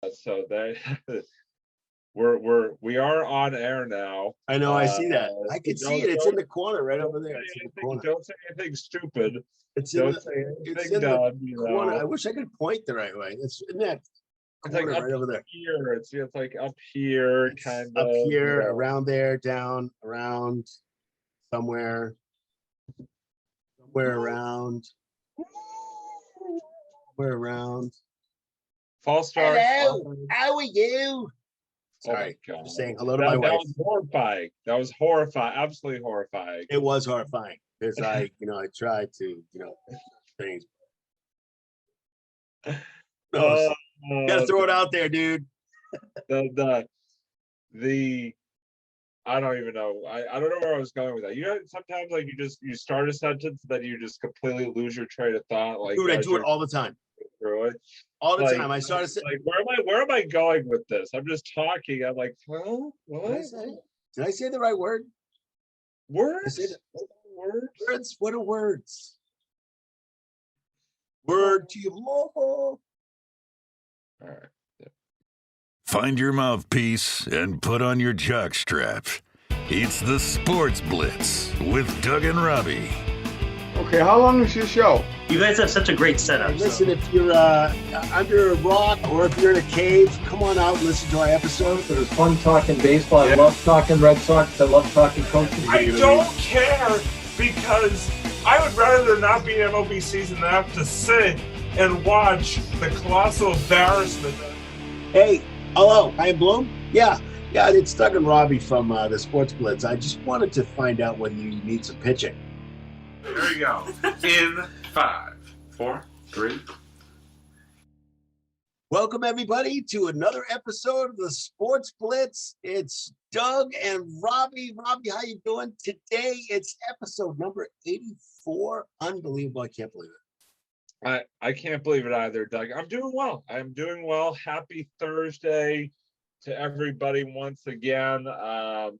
So we are on air now. I know. I see that. I can see it. It's in the corner, right over there. Don't say anything stupid. It's in the corner. I wish I could point the right way. It's in that corner right over there. Here, it's like up here, kind of up here, around there, down, around, somewhere around. False start. Hello, how are you? Sorry, oh my God. Just saying hello to my wife. That was horrifying. That was horrifying. Absolutely horrifying. It was horrifying because I tried to, things. Gotta throw it out there, dude. The I don't even know. I don't know where I was going with that. Sometimes like you start a sentence, then you just completely lose your train of thought. Like, dude, I do it all the time. Through it all the time. I started like, where am I going with this? I'm just talking. I'm like, huh? What? Did I say the right word? Words? Words? What are words? Word to your mom. All right. Find your mouthpiece and put on your jock straps. It's the Sports Blitz with Doug and Robbie. Okay, how long is your show? You guys have such a great setup. Listen, if you're under a rock or if you're in a cave, come on out and listen to our episode. It was fun talking baseball. I love talking Red Sox. I love talking coaching. I don't care because I would rather there not be an MLB season than have to sit and watch the colossal embarrassment. Hey, hello, I am Bloom. Yeah, it's Doug and Robbie from the Sports Blitz. I just wanted to find out whether you need some pitching. There you go. In 5, 4, 3. Welcome, everybody, to another episode of the Sports Blitz. It's Doug and Robbie. Robbie, how you doing? Today, it's episode number 84. Unbelievable. I can't believe it. I can't believe it either, Doug. I'm doing well. Happy Thursday to everybody once again.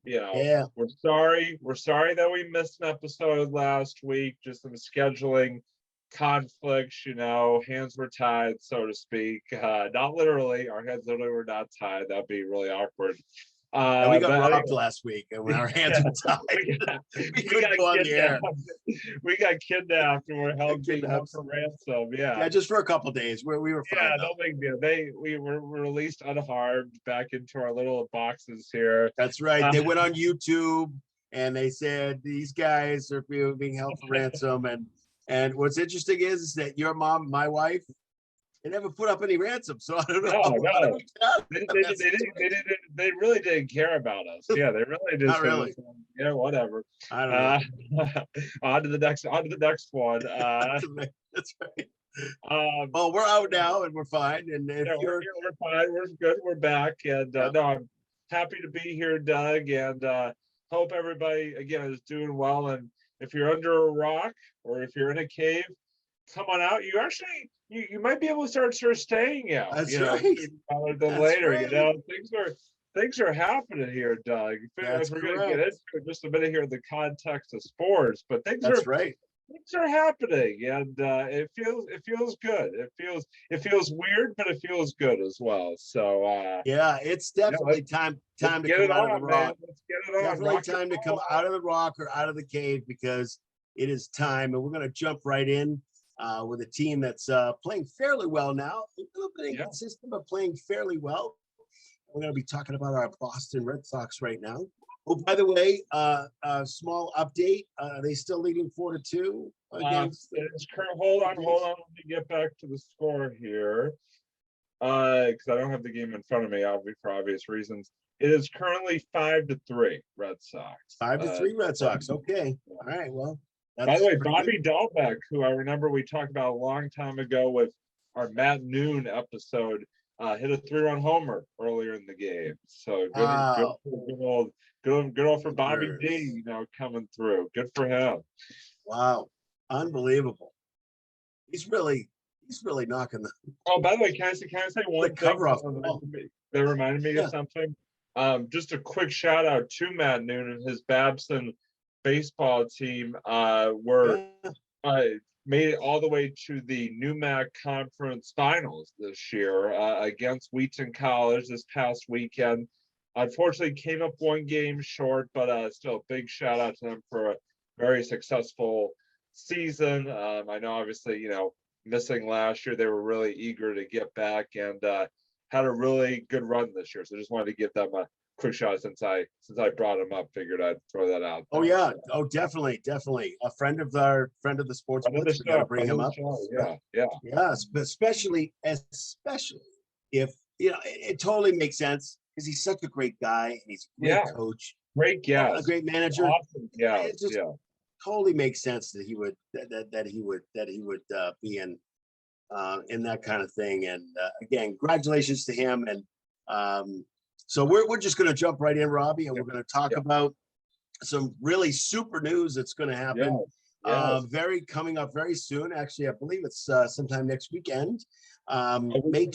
We're sorry that we missed an episode last week. Just some scheduling conflicts, hands were tied, so to speak. Not literally, our hands literally were not tied. That'd be really awkward. And we got robbed last week, and our hands were tied. we couldn't go on the air. We got kidnapped and we're held for ransom. Yeah, just for a couple of days. We were fine. Yeah, no big deal. We were released unharmed back into our little boxes here. That's right. They went on YouTube and they said these guys are being held for ransom. And what's interesting is that your mom, my wife, they never put up any ransom, so I don't know. No. They really didn't care about us. Yeah, they really just. Not really. Whatever. I don't know. On to the next one. That's right. Well, we're out now and we're fine. And if we're fine. We're good. We're back. And no, I'm happy to be here, Doug. And hope everybody again is doing well. And if you're under a rock or if you're in a cave, come on out. You actually. You might be able to start staying out. That's right. Than later, right. Things are happening here, Doug. We're going to get into it just a minute here in the context of sports, but things are happening, and it feels good. It feels weird, but it feels good as well. So it's definitely time to come out of the rock. Let's get it on. Definitely time to come out of the rock or out of the cave because it is time, and we're going to jump right in. With a team that's playing fairly well now, a little bit inconsistent, but playing fairly well. We're going to be talking about our Boston Red Sox right now. Oh, by the way, a small update. Are they still leading 4-2 against? Hold on. Let me get back to the score here, because I don't have the game in front of me, for obvious reasons. It is currently 5-3 Red Sox. 5-3 Red Sox. Okay. All right. Well. By the way, Bobby Dahlbeck, who I remember we talked about a long time ago with our Matt Noon episode, hit a 3-run homer earlier in the game. So good old for Bobby D, coming through. Good for him. Wow, unbelievable. He's really knocking the. Oh, by the way, can I say one thing cover off that reminded me of something? Just a quick shout out to Matt Noon and his Babson baseball team. made it all the way to the NUMAC Conference Finals this year against Wheaton College this past weekend. Unfortunately, came up one game short, but still a big shout out to them for a very successful season. I know, obviously, missing last year, they were really eager to get back and had a really good run this year. So just wanted to give them a quick shot since I brought them up. Figured I'd throw that out. Oh yeah, definitely. A friend of the Sports Blitz. We got to bring him up. Yeah. Especially if it totally makes sense because he's such a great guy and he's a great coach, great guy, a great manager. Awesome. Yeah, it just totally makes sense that he would be in that kind of thing. And again, congratulations to him. And so we're just going to jump right in, Robbie, and we're going to talk about some really super news that's going to happen. Coming up very soon. Actually, I believe it's sometime next weekend. May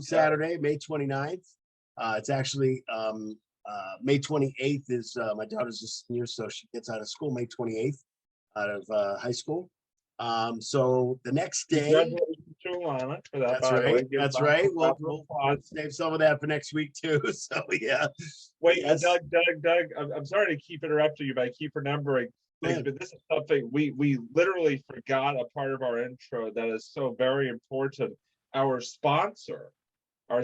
Saturday, May 29th. It's actually May 28th is my daughter's a senior, so she gets out of school May 28th out of high school. So the next day. That's right. That's right. We'll save some of that for next week too. So yeah. Wait, yes. Doug. I'm sorry to keep interrupting you, but I keep remembering things. But this is something we literally forgot a part of our intro that is so very important. Our sponsor. We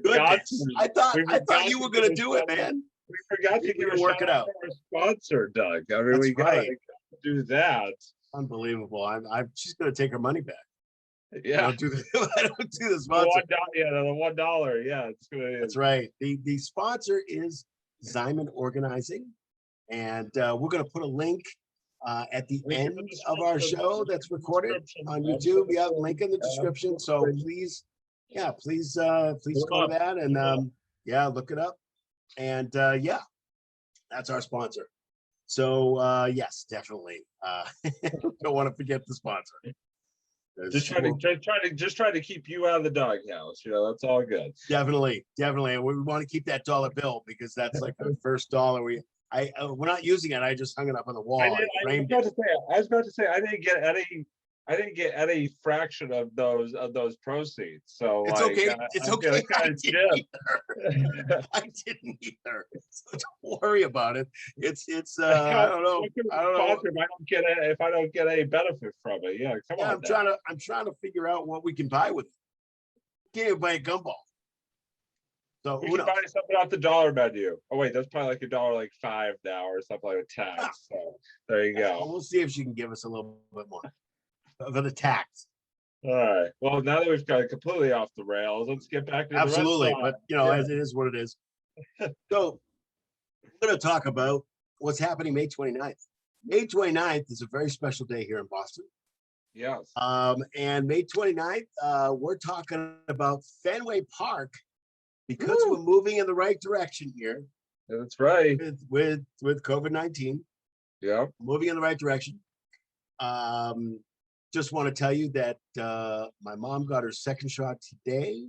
forgot. I thought you were going to do it, man. We forgot to give a shout out to our sponsor, Doug. I mean, we got to do that. Unbelievable. She's going to take her money back. Yeah. I don't do the sponsor. The $1. Yeah, it's good. That's right. The sponsor is Zyman Organizing, and we're going to put a link at the end of our show that's recorded on YouTube. Yeah, link in the description. So please go to that and look it up. And that's our sponsor. So yes, definitely. Don't want to forget the sponsor. Just try to keep you out of the doghouse. That's all good. Definitely. We want to keep that dollar bill because that's like the first dollar we're not using it. I just hung it up on the wall. I was about to say I didn't get any fraction of those proceeds. So it's okay. It's okay. I didn't either. So don't worry about it. It's I don't know. If I don't get any benefit from it. Yeah, come on. I'm trying to figure out what we can buy with it. Can't even buy a gumball. So we can buy something off the dollar menu. Oh wait, that's probably like $1.05 now or something like a tax. So there you go. We'll see if she can give us a little bit more. For the tax. All right. Well, now that we've got it completely off the rails, let's get back to absolutely. But as it is what it is. So we're going to talk about what's happening May 29th. May 29th is a very special day here in Boston. Yes. And May 29th, we're talking about Fenway Park because we're moving in the right direction here. That's right. With COVID-19. Yeah. Moving in the right direction. Just want to tell you that my mom got her second shot today.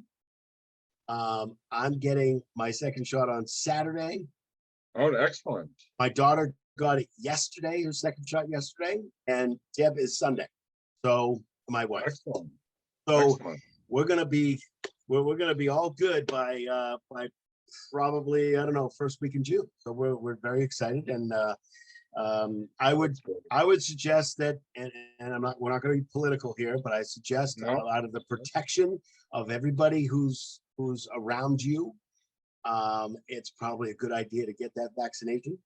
I'm getting my second shot on Saturday. Oh, excellent. My daughter got it yesterday, her second shot yesterday, and Deb is Sunday. So my wife. Excellent. So we're gonna be all good by probably first week in June. So we're very excited and. I would suggest that, and we're not going to be political here, but I suggest out of the protection of everybody who's around you, it's probably a good idea to get that vaccination.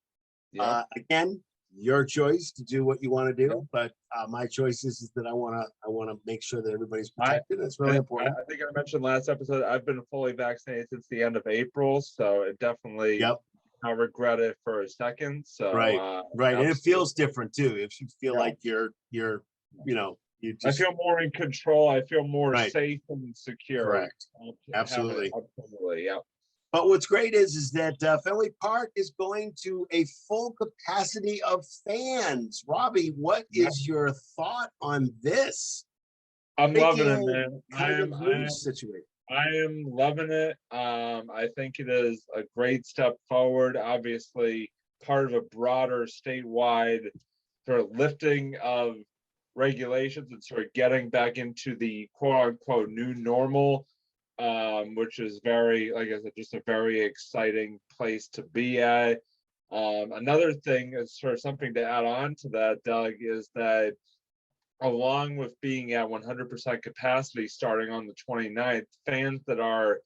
Yeah. Again, your choice to do what you want to do, but my choice is that I want to make sure that everybody's protected. It's really important. I think I mentioned last episode, I've been fully vaccinated since the end of April, so it definitely. Yep. I regret it for a second. So right, and it feels different too. If you feel like you're I feel more in control. I feel more safe and secure. Correct. Absolutely. Yeah. But what's great is that Fenway Park is going to a full capacity of fans. Robbie, what is your thought on this? I'm loving it, man. I am loving it. I think it is a great step forward. Obviously, part of a broader statewide sort of lifting of regulations and sort of getting back into the quote unquote new normal, which is very, like I said, just a very exciting place to be at. Another thing is sort of something to add on to that, Doug, is that along with being at 100% capacity starting on the 29th, fans that are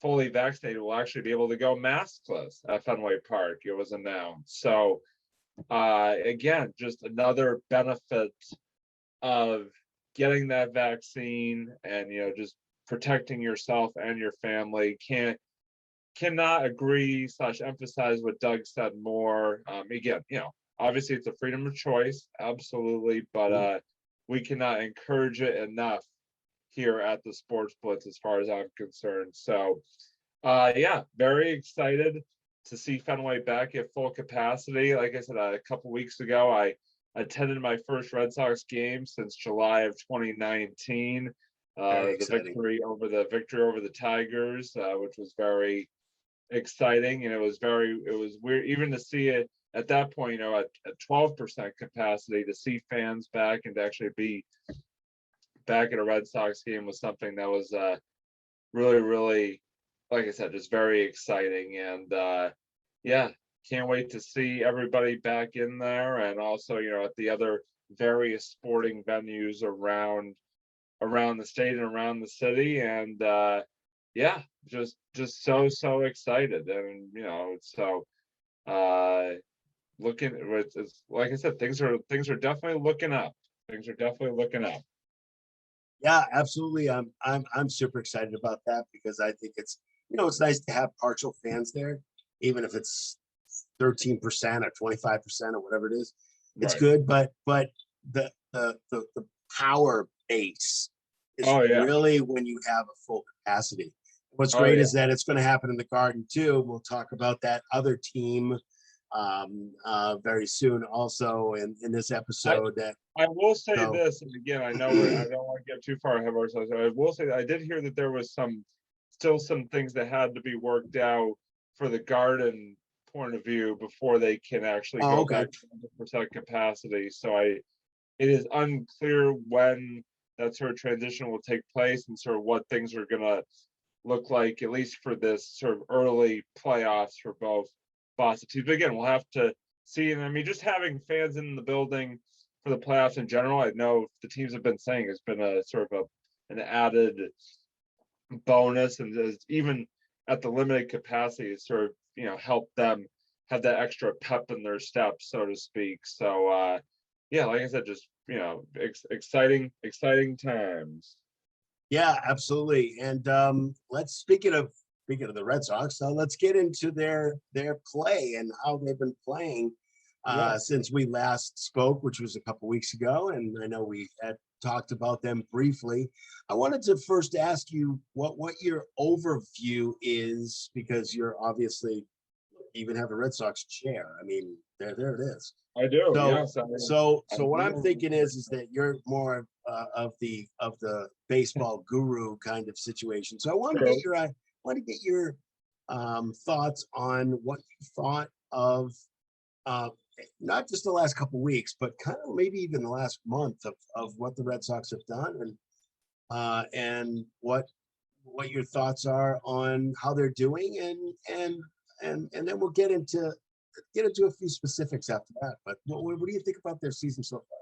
fully vaccinated will actually be able to go maskless at Fenway Park, it was announced. So again, just another benefit of getting that vaccine and, you know, just protecting yourself and your family. Cannot agree / emphasize what Doug said more. Again, you know, obviously it's a freedom of choice, absolutely, but we cannot encourage it enough here at the Sports Blitz as far as I'm concerned. So yeah, very excited to see Fenway back at full capacity. Like I said, a couple weeks ago, I attended my first Red Sox game since July of 2019. The victory over the Tigers, which was very exciting, and it was weird even to see it at that point, you know, at 12% capacity, to see fans back and to actually be back at a Red Sox game was something that was really, really, like I said, just very exciting. And yeah, can't wait to see everybody back in there, and also, you know, at the other various sporting venues around the state and around the city. And yeah, just so excited. And, you know, so looking, it's like I said, things are definitely looking up. Yeah, absolutely. I'm super excited about that, because I think it's, you know, it's nice to have partial fans there, even if it's 13% or 25% or whatever it is. It's Right. good, but the power base is really when you have a full capacity. What's great is that it's going to happen in the Garden too. We'll talk about that other team very soon also in this episode. I will say this, and again, I know I don't want to get too far ahead of ourselves. I will say that I did hear that there was still some things that had to be worked out for the Garden point of view before they can actually go back to 100% capacity. So it is unclear when that sort of transition will take place and sort of what things are going to look like, at least for this sort of early playoffs for both Boston teams. But again, we'll have to see. And I mean, just having fans in the building for the playoffs in general, I know the teams have been saying it's been a sort of an added bonus, and even at the limited capacity, it's sort of, you know, help them have that extra pep in their step, so to speak. So yeah, like I said, just, you know, exciting times. Yeah, absolutely. And speaking of the Red Sox, let's get into their play and how they've been playing since we last spoke, which was a couple weeks ago. And I know we had talked about them briefly. I wanted to first ask you what your overview is, because you're obviously, you even have a Red Sox chair. I mean, there it is. I do. So what I'm thinking is that you're more of the baseball guru kind of situation. So I want to get your thoughts on what you thought of not just the last couple weeks, but kind of maybe even the last month of what the Red Sox have done, and what your thoughts are on how they're doing, and then we'll get into a few specifics after that. But what do you think about their season so far?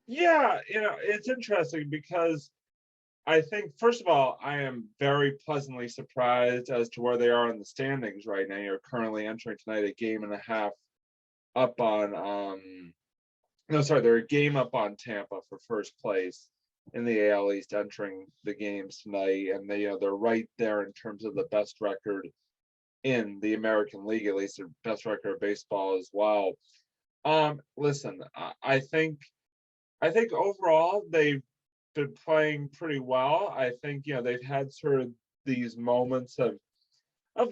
Yeah, you know, it's interesting because I think, first of all, I am very pleasantly surprised as to where they are in the standings right now. You're currently entering tonight a game and a half up on they're a game up on Tampa for first place in the AL East entering the games tonight, and they're right there in terms of the best record in the American League, at least the best record of baseball as well. Listen, I think overall they've been playing pretty well. I think, you know, they've had sort of these moments of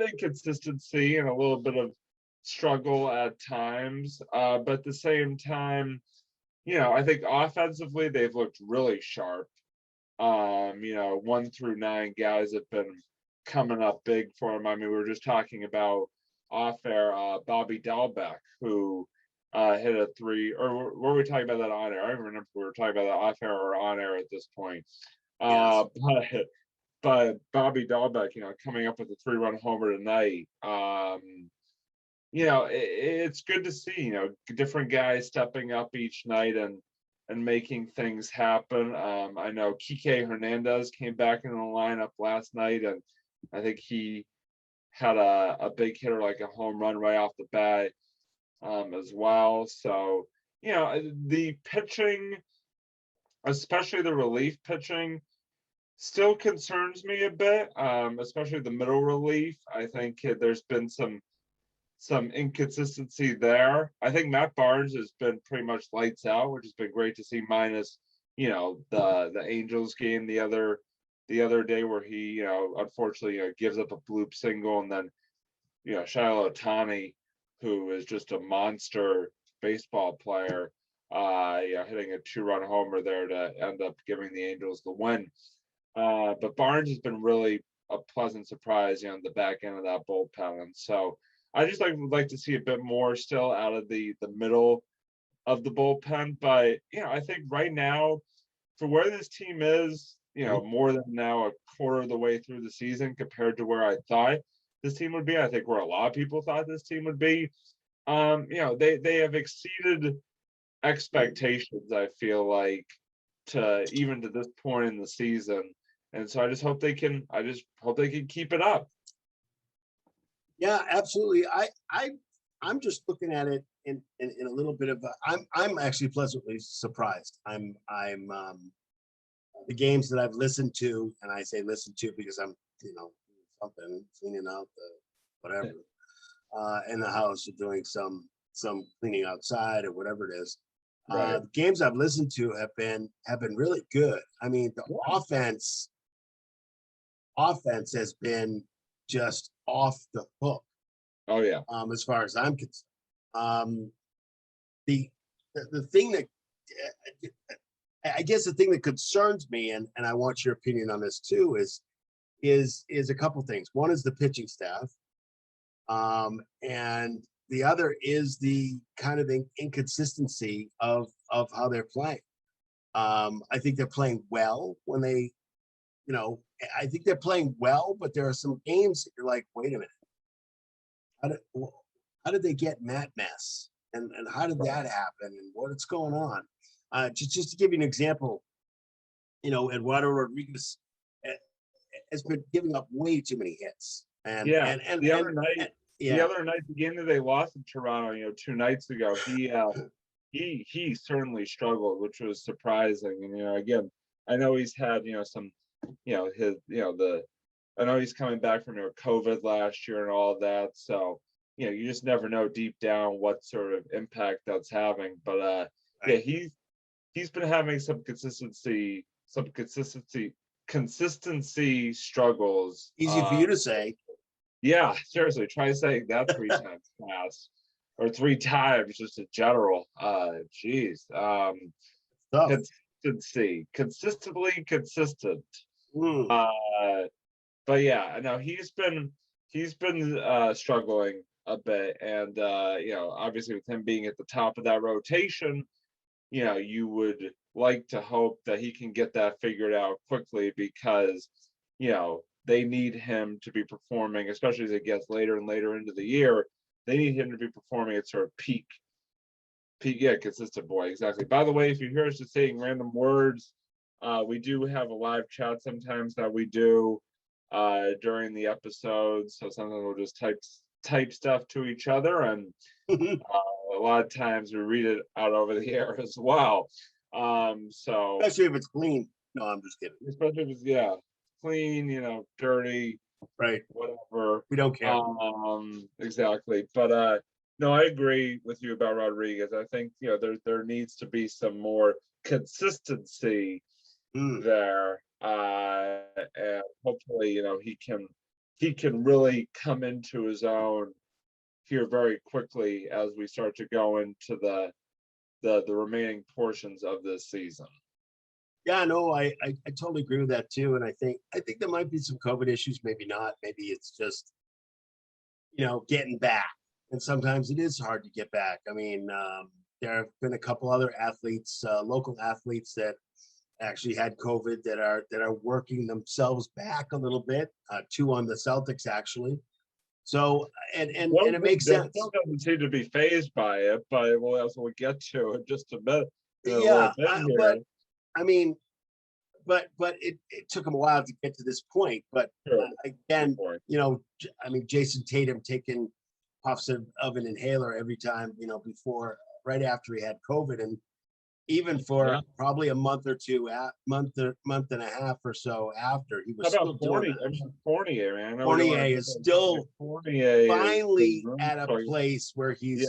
inconsistency and a little bit of struggle at times, but at the same time, you know, I think offensively they've looked really sharp. You know, 1 through 9 guys have been coming up big for him. I mean, we were just talking about off air Bobby Dahlbeck, who hit a three, or were we talking about that on air? I don't remember if we were talking about that off air or on air at this point. Yes. But Bobby Dahlbeck, coming up with a 3-run homer tonight. It's good to see, different guys stepping up each night and making things happen. I know Kike Hernandez came back in the lineup last night, and I think he had a big hitter, like a home run right off the bat, as well. So, the pitching, especially the relief pitching, still concerns me a bit, especially the middle relief. I think there's been some inconsistency there. I think Matt Barnes has been pretty much lights out, which has been great to see, minus, the Angels game the other day where he, unfortunately, gives up a bloop single, and then, Shiloh Otani, who is just a monster baseball player, hitting a 2-run homer there to end up giving the Angels the win. But Barnes has been really a pleasant surprise, in the back end of that bullpen. And so I just would like to see a bit more still out of the middle of the bullpen. But, I think right now, for where this team is, more than now a quarter of the way through the season compared to where I thought this team would be, I think where a lot of people thought this team would be, they have exceeded expectations, I feel like, to this point in the season. And so I just hope they can keep it up. Yeah, absolutely. I'm just looking at it in a little bit of I'm actually pleasantly surprised. I'm the games that I've listened to, and I say listen to because I'm something, cleaning out the whatever in the house, or doing some cleaning outside or whatever it is. Right. The games I've listened to have been really good. I mean, the offense has been just off the hook. Oh yeah. As far as I'm concerned, the thing that I guess the thing that concerns me, and I want your opinion on this too, is a couple things. One is the pitching staff, and the other is the kind of inconsistency of how they're playing. I think they're playing well when they, I think they're playing well, but there are some games that you're like, wait a minute, how did they get in that mess? And how did that happen? And what's going on? Just to give you an example, Eduardo Rodriguez has been giving up way too many hits. And the other night, the game that they lost in Toronto, 2 nights ago, he certainly struggled, which was surprising. And again, I know he's had some, I know he's coming back from COVID last year and all of that. So you just never know deep down what sort of impact that's having. But he's been having some consistency struggles. Easy for you to say. Yeah, seriously, try saying that 3 times fast, or 3 times just in general. Geez. Consistency, consistently consistent. But yeah, I know he's been struggling a bit, and obviously with him being at the top of that rotation, you would like to hope that he can get that figured out quickly, because they need him to be performing, especially as it gets later and later into the year. They need him to be performing at sort of peak, consistent boy. Exactly. By the way, if you hear us just saying random words, we do have a live chat sometimes that we do during the episodes. So sometimes we'll just type stuff to each other, and a lot of times we read it out over the air as well. So especially if it's clean. No, I'm just kidding. Especially if it's clean, dirty, right? Whatever. We don't care. Exactly. But no, I agree with you about Rodriguez. I think there needs to be some more consistency there, and hopefully he can really come into his own here very quickly as we start to go into the remaining portions of this season. Yeah, no, I totally agree with that too. And I think there might be some COVID issues, maybe not. Maybe it's just, getting back. and sometimes it is hard to get back. I mean, there have been a couple other athletes, local athletes that actually had COVID that are working themselves back a little bit. 2 on the Celtics actually. So and it makes sense. Still doesn't seem to be phased by it, but we'll get to it just a bit. Yeah, but I mean, but it took him a while to get to this point. But again, you know, I mean, Jason Tatum taking puffs of an inhaler every time, you know, right after he had COVID, and even for probably a month or two, month and a half or so after, he was still doing that. Fournier, man. Fournier is still finally at a place where he's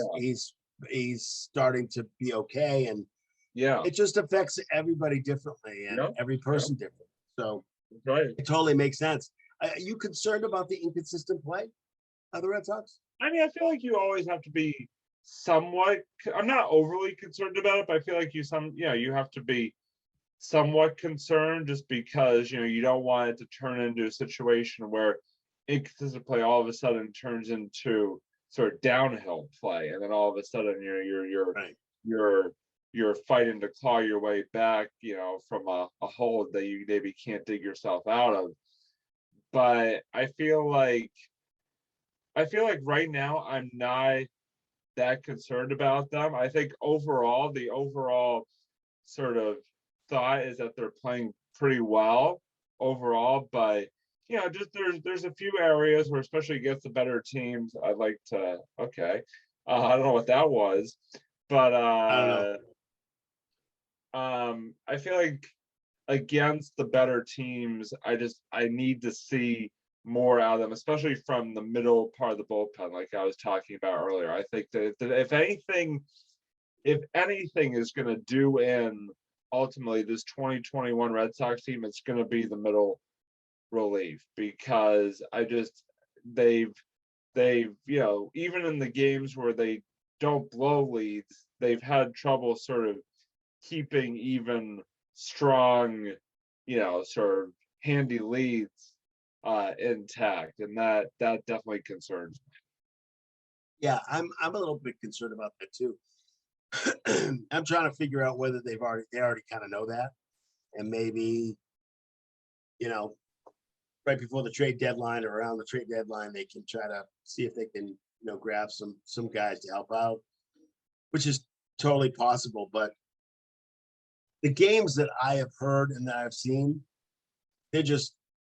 starting to be okay, and it just affects everybody differently and every person differently. So it totally makes sense. Are you concerned about the inconsistent play of the Red Sox? I mean, I feel like you always have to be somewhat, I'm not overly concerned about it, but I feel like you have to be somewhat concerned, just because, you know, you don't want it to turn into a situation where inconsistent play all of a sudden turns into sort of downhill play, and then all of a sudden you're fighting to claw your way back, you know, from a hole that you maybe can't dig yourself out of. But I feel like right now I'm not that concerned about them. I think the overall sort of thought is that they're playing pretty well overall, but you know, just there's a few areas where, especially against the better teams, I'd like to I don't know what that was, but I don't know. I feel like against the better teams, I need to see more out of them, especially from the middle part of the bullpen, like I was talking about earlier. I think that if anything is going to do in ultimately this 2021 Red Sox team, it's going to be the middle relief, because they've you know, even in the games where they don't blow leads, they've had trouble sort of keeping even strong, you know, sort of handy leads intact, and that definitely concerns me. Yeah, I'm a little bit concerned about that too. I'm trying to figure out whether they already kind of know that, and maybe, you know, right before the trade deadline or around the trade deadline, they can try to see if they can, you know, grab some guys to help out, which is totally possible. But the games that I have heard and that I've seen,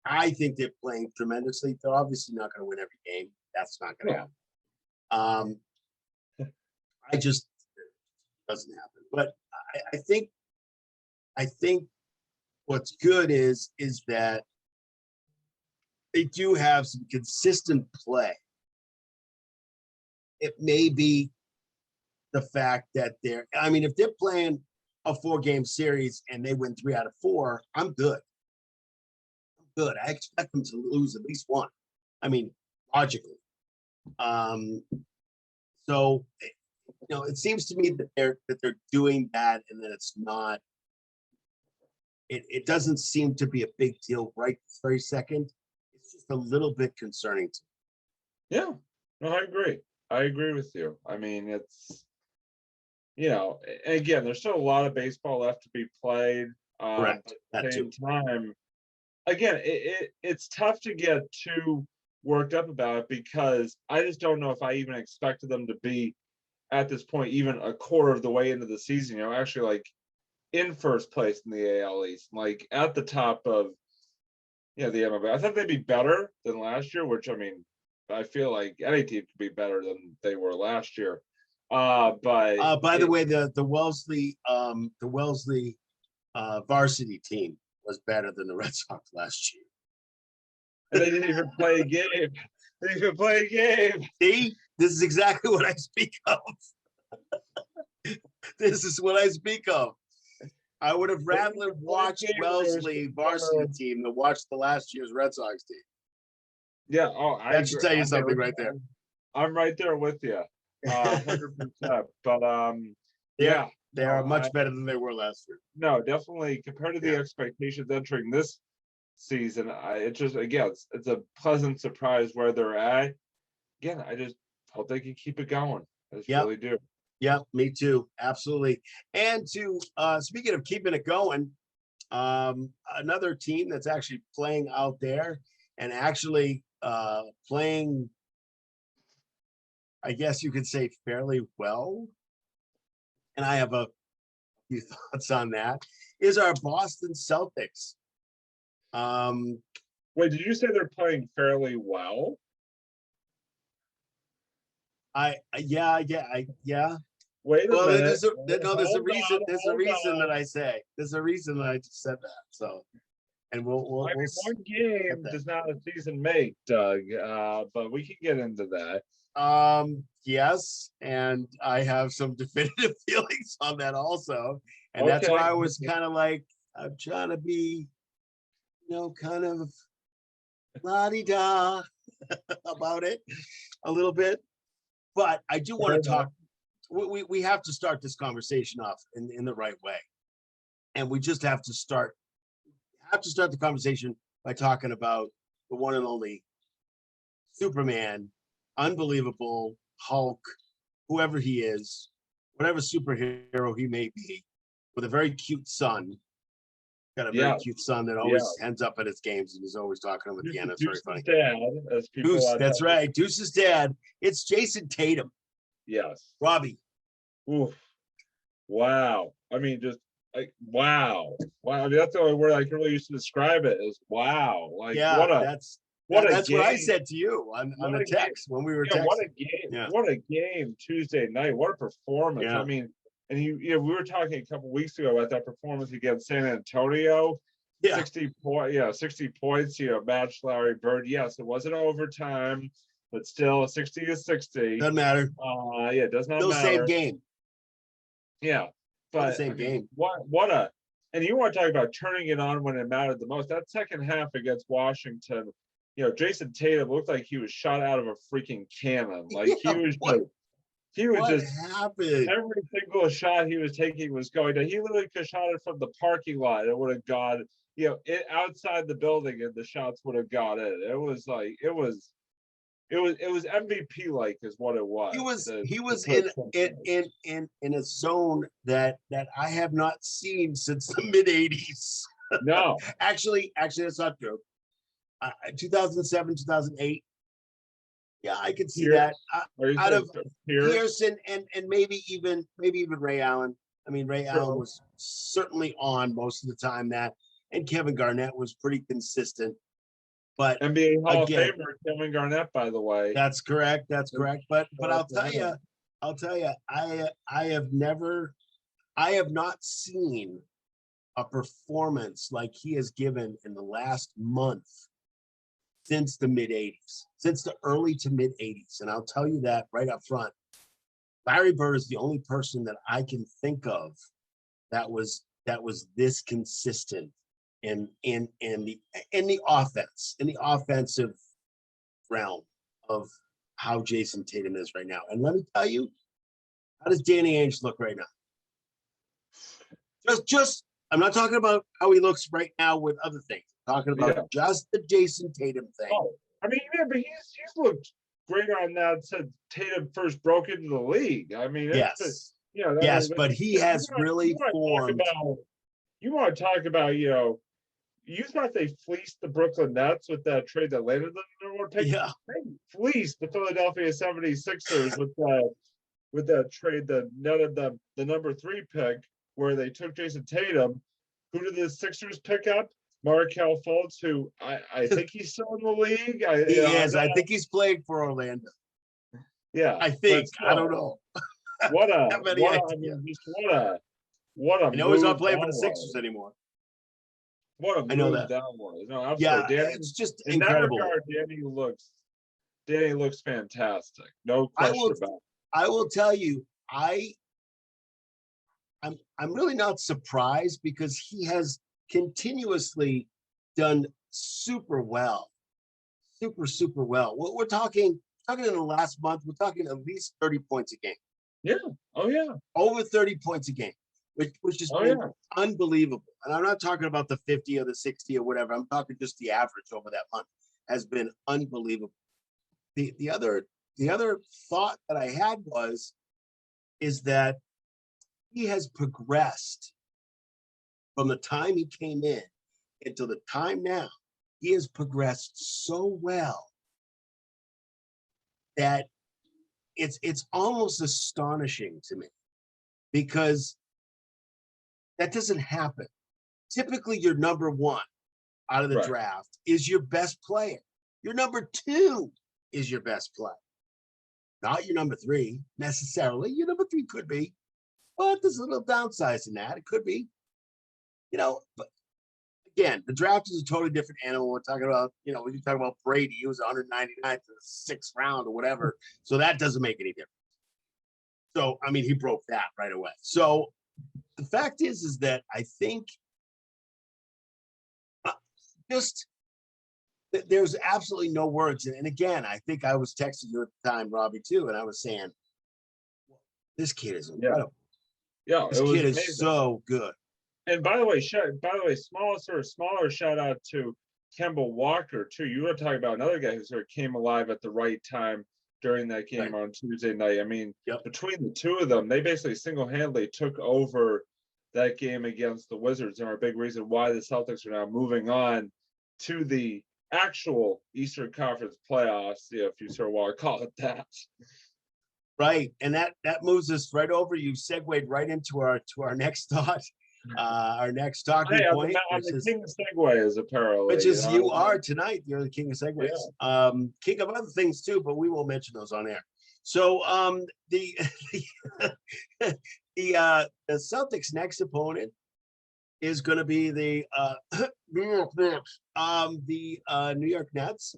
I think they're playing tremendously. They're obviously not going to win every game. That's not going to happen. It doesn't happen. But I think what's good is that they do have some consistent play. It may be the fact that if they're playing a 4-game series and they win 3 out of 4, I'm good. I expect them to lose at least one. I mean, logically. So, you know, it seems to me that they're doing that, and that it's not. It doesn't seem to be a big deal right this very second. It's just a little bit concerning to me. Yeah, no, I agree with you. I mean, it's, you know, again, there's still a lot of baseball left to be played. Correct. At the same time, again, it's tough to get too worked up about it, because I just don't know if I even expected them to be at this point even a quarter of the way into the season, you know, actually like in first place in the AL East, like at the top of, you know, the MLB. I thought they'd be better than last year, which, I mean, I feel like any team could be better than they were last year. But by the way, the Wellesley varsity team was better than the Red Sox last year. And they didn't even play a game. See, this is exactly what I speak of. This is what I speak of. I would have rather watched Wellesley varsity team than watch the last year's Red Sox team. Yeah. That should tell you something right there. I'm right there with you, 100%. But yeah, they are much better than they were last year. No, definitely compared to the expectations entering this season, it's a pleasant surprise where they're at. Again, hope they can keep it going. I just Yep. really do. Yeah, me too. Absolutely. And to speaking of keeping it going, another team that's actually playing out there and actually playing, I guess you could say, fairly well. And I have a few thoughts on that, is our Boston Celtics. Wait, did you say they're playing fairly well? Yeah. Wait a Well, minute. there's a reason. There's a Hold reason on. that I say. There's a reason that I just said that. So, and we'll I mean, one game does not a season make, Doug. But we can get into that. Yes, and I have some definitive feelings on that also, and that's Okay. why I was kind of like, I'm trying to be, kind of la-di-da about it a little bit, but I do want to talk. We have to start this conversation off in the right way, and we just have to start the conversation by talking about the one and only Superman, unbelievable Hulk, whoever he is, whatever superhero he may be, with a very cute son. Got a very cute son that always ends up at his games and he's always talking to him at the end. It's very funny. Dad, as people Deuce, that's right. Deuce's dad. It's Jason Tatum. Yes. Robbie. Oof. Wow. I mean, just like wow. Wow. I mean, that's the only word I can really use to describe it is wow. Like that's what I said to you on the text when we were texting. What a game. Yeah. What a game Tuesday night. What a performance. Yeah. I mean, and we were talking a couple weeks ago about that performance against San Antonio. Yeah. 60 points, matched Larry Bird. Yes, it wasn't overtime, but still 60 to 60. Doesn't matter. It does not matter. Same game. Yeah. But same game. And you want to talk about turning it on when it mattered the most. That second half against Washington, Jason Tatum looked like he was shot out of a freaking cannon. Like he was what just happened? Every single shot he was taking was going to. He literally could have shot it from the parking lot. It would have gone, outside the building, and the shots would have got in. It was like it was MVP like is what it was. He was in a zone that I have not seen since the mid '80s. No, actually, that's not true. 2007, 2008. Yeah, I could see that out of Pierce and maybe even Ray Allen. I mean, Ray Allen was certainly on most of the time and Kevin Garnett was pretty consistent. But NBA Hall of Famer Kevin Garnett, by the way. That's correct. But I'll tell you, I have not seen a performance like he has given in the last month since the mid '80s, since the early to mid '80s. And I'll tell you that right up front. Larry Bird is the only person that I can think of that was this consistent in the offensive realm of how Jason Tatum is right now. And let me tell you, how does Danny Ainge look right now? Just I'm not talking about how he looks right now with other things. I'm talking about just the Jason Tatum thing. Oh, I mean, but he's looked great on that since Tatum first broke into the league. I mean, but he has really formed. You want to talk about, you thought they fleeced the Brooklyn Nets with that trade that landed the number one pick? Yeah. They fleeced the Philadelphia 76ers with that trade that netted the number 3 pick where they took Jason Tatum. Who did the Sixers pick up? Markelle Fultz, who I think he's still in the league. He is. I think he's playing for Orlando. Yeah. I think. I don't know. What a I know he's not playing for the Sixers anymore. What a move I know that. was. No, absolutely. Yeah, it's just incredible. In that regard, Danny looks fantastic. No question about it. I will tell you, I'm really not surprised because he has continuously done super well. Super well. We're talking in the last month, we're talking at least 30 points a game. Yeah. Oh, yeah. Over 30 points a game, which is unbelievable. And I'm not talking about the 50 or the 60 or whatever. I'm talking just the average over that month has been unbelievable. The other thought that I had is that he has progressed from the time he came in until the time now. He has progressed so well that it's almost astonishing to me, because that doesn't happen. Typically, your number one out of the draft is your best player. Your number two is your best player, not your number three necessarily. Your number three could be, but there's a little downside in that. It could be, but again, the draft is a totally different animal. We're talking about, when you talk about Brady, he was 199th in the 6th round or whatever. So that doesn't make any difference. So, I mean, he broke that right away. So the fact is that I think there's absolutely no words. And again, I think I was texting you at the time, Robbie, too. And I was saying, this kid is incredible. Yeah, this kid is so good. And by the way, smaller shout out to Kemba Walker too. You were talking about another guy who sort of came alive at the right time during that game on Tuesday night. I mean, between the two of them, they basically single-handedly took over that game against the Wizards and are a big reason why the Celtics are now moving on to the actual Eastern Conference playoffs, if you sort of want to call it that. Right, and that moves us right over. You segued right into our next thought. Our next talking point, I'm the king of segues, apparently. Which is you are tonight. You're the king of segues. Yeah. King of other things too, but we won't mention those on air. So the Celtics' next opponent is going to be the New York Nets. New York Nets.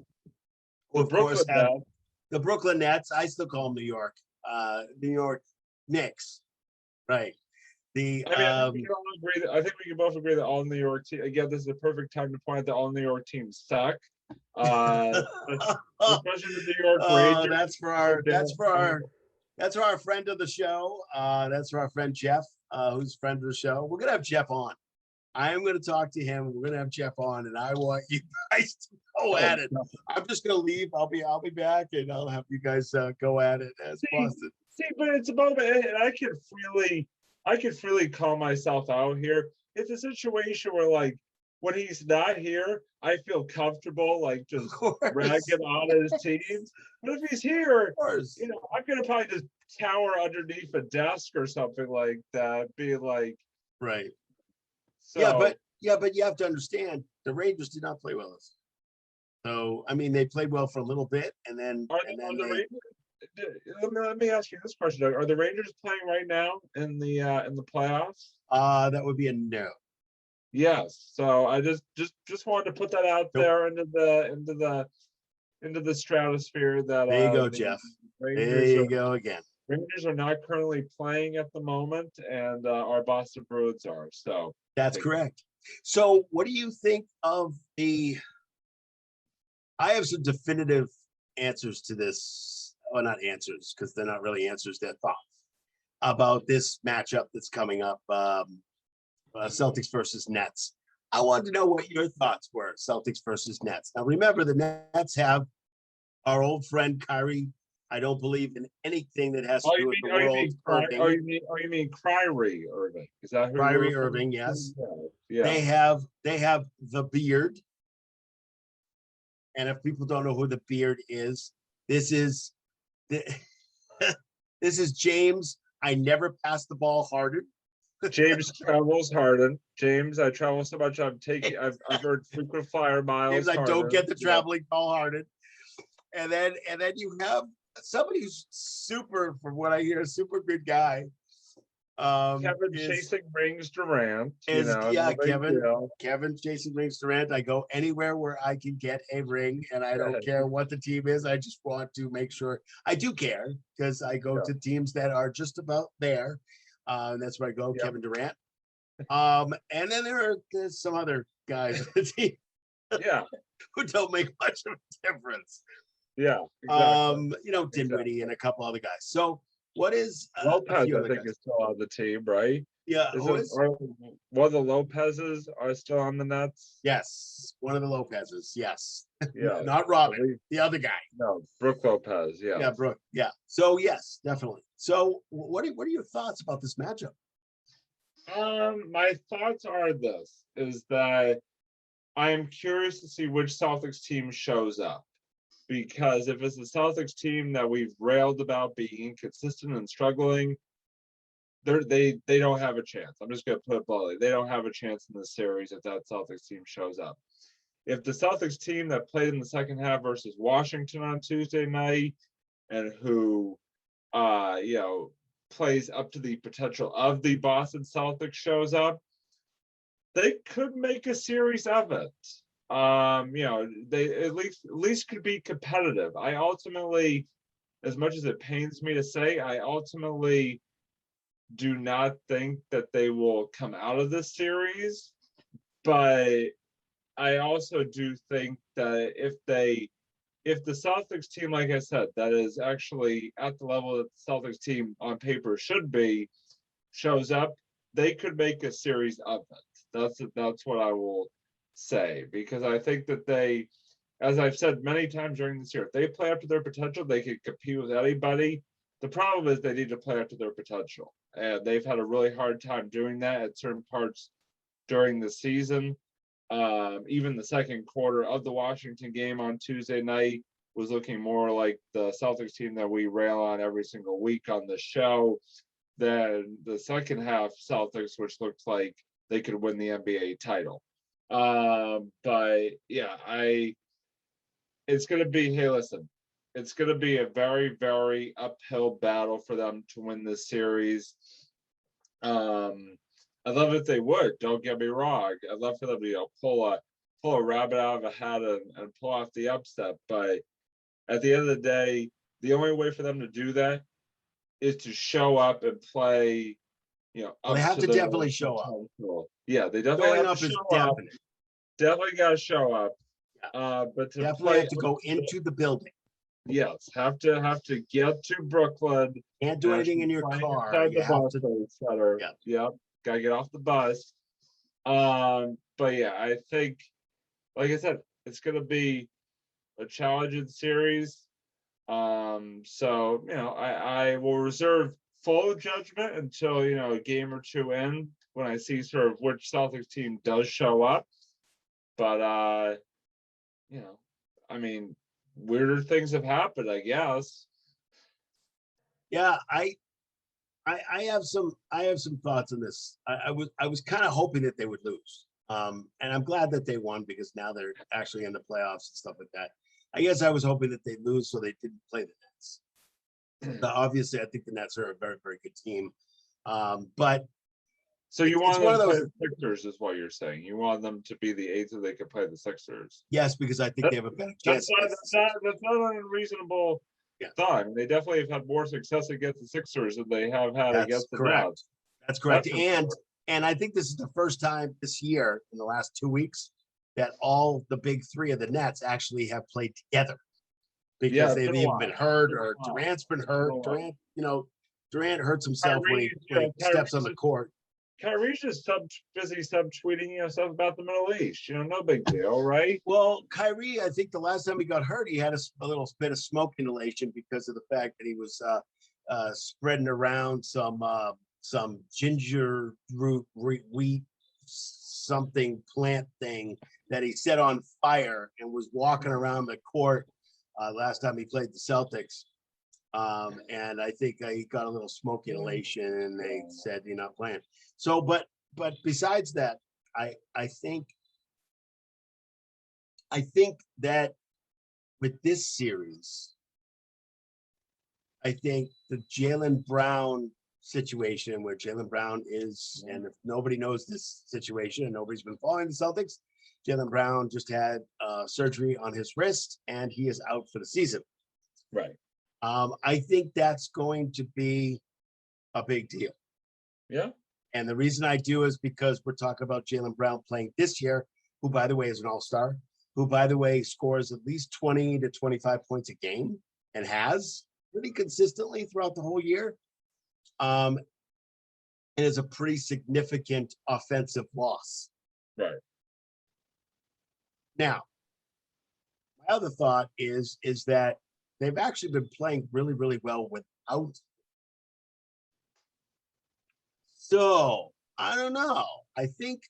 Of course, the Brooklyn Nets. I still call them New York. New York Knicks. Right. I think we can both agree that all New York teams. Again, this is a perfect time to point out that all New York teams suck. Especially the New York Rangers. That's for our friend of the show. That's for our friend Jeff, who's a friend of the show. We're gonna have Jeff on. I am gonna talk to him. We're gonna have Jeff on, and I want you guys to go at it. I'm just gonna leave. I'll be back, and I'll have you guys go at it as Boston. See, but it's about, and I could freely call myself out here. It's a situation where, like, when he's not here, I feel comfortable, like, just ragging on his teams. But if he's here, I'm gonna probably just cower underneath a desk or something like that, being like, right. So, but you have to understand, the Rangers did not play well. So I mean, they played well for a little bit, and then let me ask you this question, Doug. Are the Rangers playing right now in the playoffs? That would be a no. Yes. So I just wanted to put that out there into the stratosphere. That there you go, Jeff. There you go again. Rangers are not currently playing at the moment, and our Boston Bruins are. So that's correct. So what do you think of I have some definitive answers to this. Well, not answers, because they're not really answers, they're thoughts about this matchup that's coming up, Celtics versus Nets. I wanted to know what your thoughts were, Celtics versus Nets. Now, remember, the Nets have our old friend Kyrie. I don't believe in anything that has to do with the world. You mean Kyrie Irving? Is that who Kyrie Irving? Yes. Yeah. They have the beard, and if people don't know who the beard is, this is James. I never pass the ball Harden. James travels Harden. James, I travel so much. I've earned frequent flyer miles. James, I don't get the traveling ball Harden. And then you have somebody who's super, from what I hear, super good guy. Kevin chasing rings Durant. Kevin chasing rings Durant. I go anywhere where I can get a ring, and I don't care what the team is. I just want to make sure. I do care, because I go to teams that are just about there. That's where I go, Kevin Durant. And then there's some other guys on the team, who don't make much of a difference. Yeah, exactly. Dinwiddie and a couple other guys. So what is Lopez? I think is still on the team, right? Yeah, who is? One of the Lopez's are still on the Nets. Yes, one of the Lopez's. Yes, Yeah, not Robin, the other guy. No, Brooke Lopez. Yeah, Yeah, Brooke. Yeah. So yes, definitely. So what are your thoughts about this matchup? My thoughts are this: is that I am curious to see which Celtics team shows up, because if it's the Celtics team that we've railed about being inconsistent and struggling, they don't have a chance. I'm just going to put it bluntly. They don't have a chance in this series if that Celtics team shows up. If the Celtics team that played in the second half versus Washington on Tuesday night and who, plays up to the potential of the Boston Celtics shows up, they could make a series of it. They at least could be competitive. I ultimately, as much as it pains me to say, I ultimately do not think that they will come out of this series, but I also do think that if the Celtics team, like I said, that is actually at the level that the Celtics team on paper should be, shows up, they could make a series of it. That's what I will say, because I think that they, as I've said many times during this year, if they play up to their potential, they can compete with anybody. The problem is they need to play up to their potential, and they've had a really hard time doing that at certain parts during the season. Even the second quarter of the Washington game on Tuesday night was looking more like the Celtics team that we rail on every single week on the show than the second half Celtics, which looked like they could win the NBA title. But yeah, it's going to be, hey, listen, it's going to be a very, very uphill battle for them to win this series. I'd love if they would. Don't get me wrong. I'd love for them to pull a rabbit out of a hat and pull off the upset. But at the end of the day, the only way for them to do that is to show up and play. They have to definitely show up. Yeah, they definitely Showing have up to is show up. definite. Definitely got to show up. Yeah. But to definitely have to go into the building. Yes, have to get to Brooklyn. Can't do anything in your car. You have to. Yeah, gotta get off the bus. But yeah, I think, like I said, it's gonna be a challenging series. So I will reserve full judgment until a game or two in, when I see sort of which Celtics team does show up. But I mean, weirder things have happened, I guess. Yeah, I have some thoughts on this. I was kind of hoping that they would lose. And I'm glad that they won, because now they're actually in the playoffs and stuff like that. I guess I was hoping that they'd lose so they didn't play the Nets. Obviously, I think the Nets are a very, very good team. But so you want them to play the Sixers, is what you're saying. You want them to be the 8th so they could play the Sixers. Yes, because I think they have a better chance. That's not an unreasonable thought. I mean, they definitely have had more success against the Sixers than they have had against the Nets. That's correct. And I think this is the first time this year, in the last 2 weeks, that all the big three of the Nets actually have played together, because they've either been hurt or Durant's been hurt. Durant hurts himself when he steps on the court. Kyrie's just busy subtweeting stuff about the Middle East. No big deal, right? Well, Kyrie, I think the last time he got hurt, he had a little bit of smoke inhalation because of the fact that he was spreading around some ginger root wheat something plant thing that he set on fire and was walking around the court last time he played the Celtics. And I think he got a little smoke inhalation, and they said, you're not playing. So, but besides that, I think that with this series, I think the Jaylen Brown situation, where Jaylen Brown is, and if nobody knows this situation and nobody's been following the Celtics, Jaylen Brown just had surgery on his wrist, and he is out for the season. Right. I think that's going to be a big deal. Yeah. And the reason I do is because we're talking about Jaylen Brown playing this year, who, by the way, is an all-star, who, by the way, scores at least 20 to 25 points a game and has pretty consistently throughout the whole year. and it's a pretty significant offensive loss. Right. Now, my other thought is that they've actually been playing really, really well without. So I don't know. I think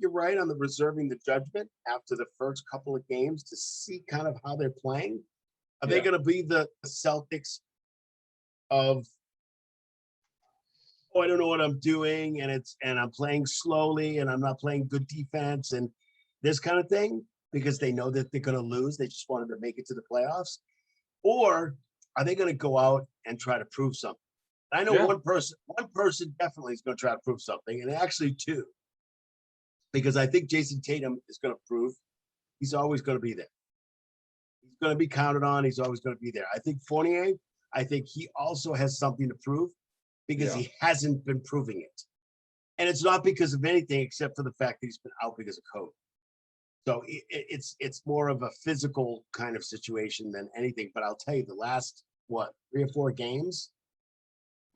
you're right on the reserving the judgment after the first couple of games to see kind of how they're playing. Are they going to be the Celtics of, oh, I don't know what I'm doing, and I'm playing slowly, and I'm not playing good defense, and this kind of thing, because they know that they're going to lose. They just wanted to make it to the playoffs. Or are they going to go out and try to prove something? I know one person definitely is going to try to prove something, and actually two, because I think Jason Tatum is going to prove he's always going to be there. He's going to be counted on. He's always going to be there. I think Fournier, I think he also has something to prove because he hasn't been proving it. And it's not because of anything except for the fact that he's been out because of COVID. So it's more of a physical kind of situation than anything. But I'll tell you, the last, 3 or 4 games?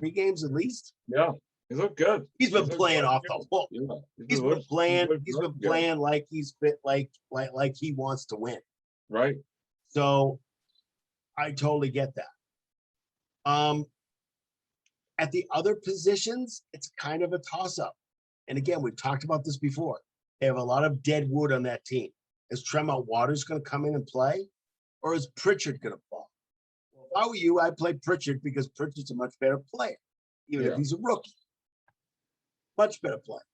3 games at least? Yeah, he looked good. He's been playing off the hook. Yeah. He's been playing like he's been like he wants to win. Right. So I totally get that. At the other positions, it's kind of a toss-up. And again, we've talked about this before. They have a lot of dead wood on that team. Is Tremont Waters going to come in and play? Or is Pritchard going to play? Well, if I were you, I'd play Pritchard because Pritchard's a much better player, even if he's a rookie. Much better player.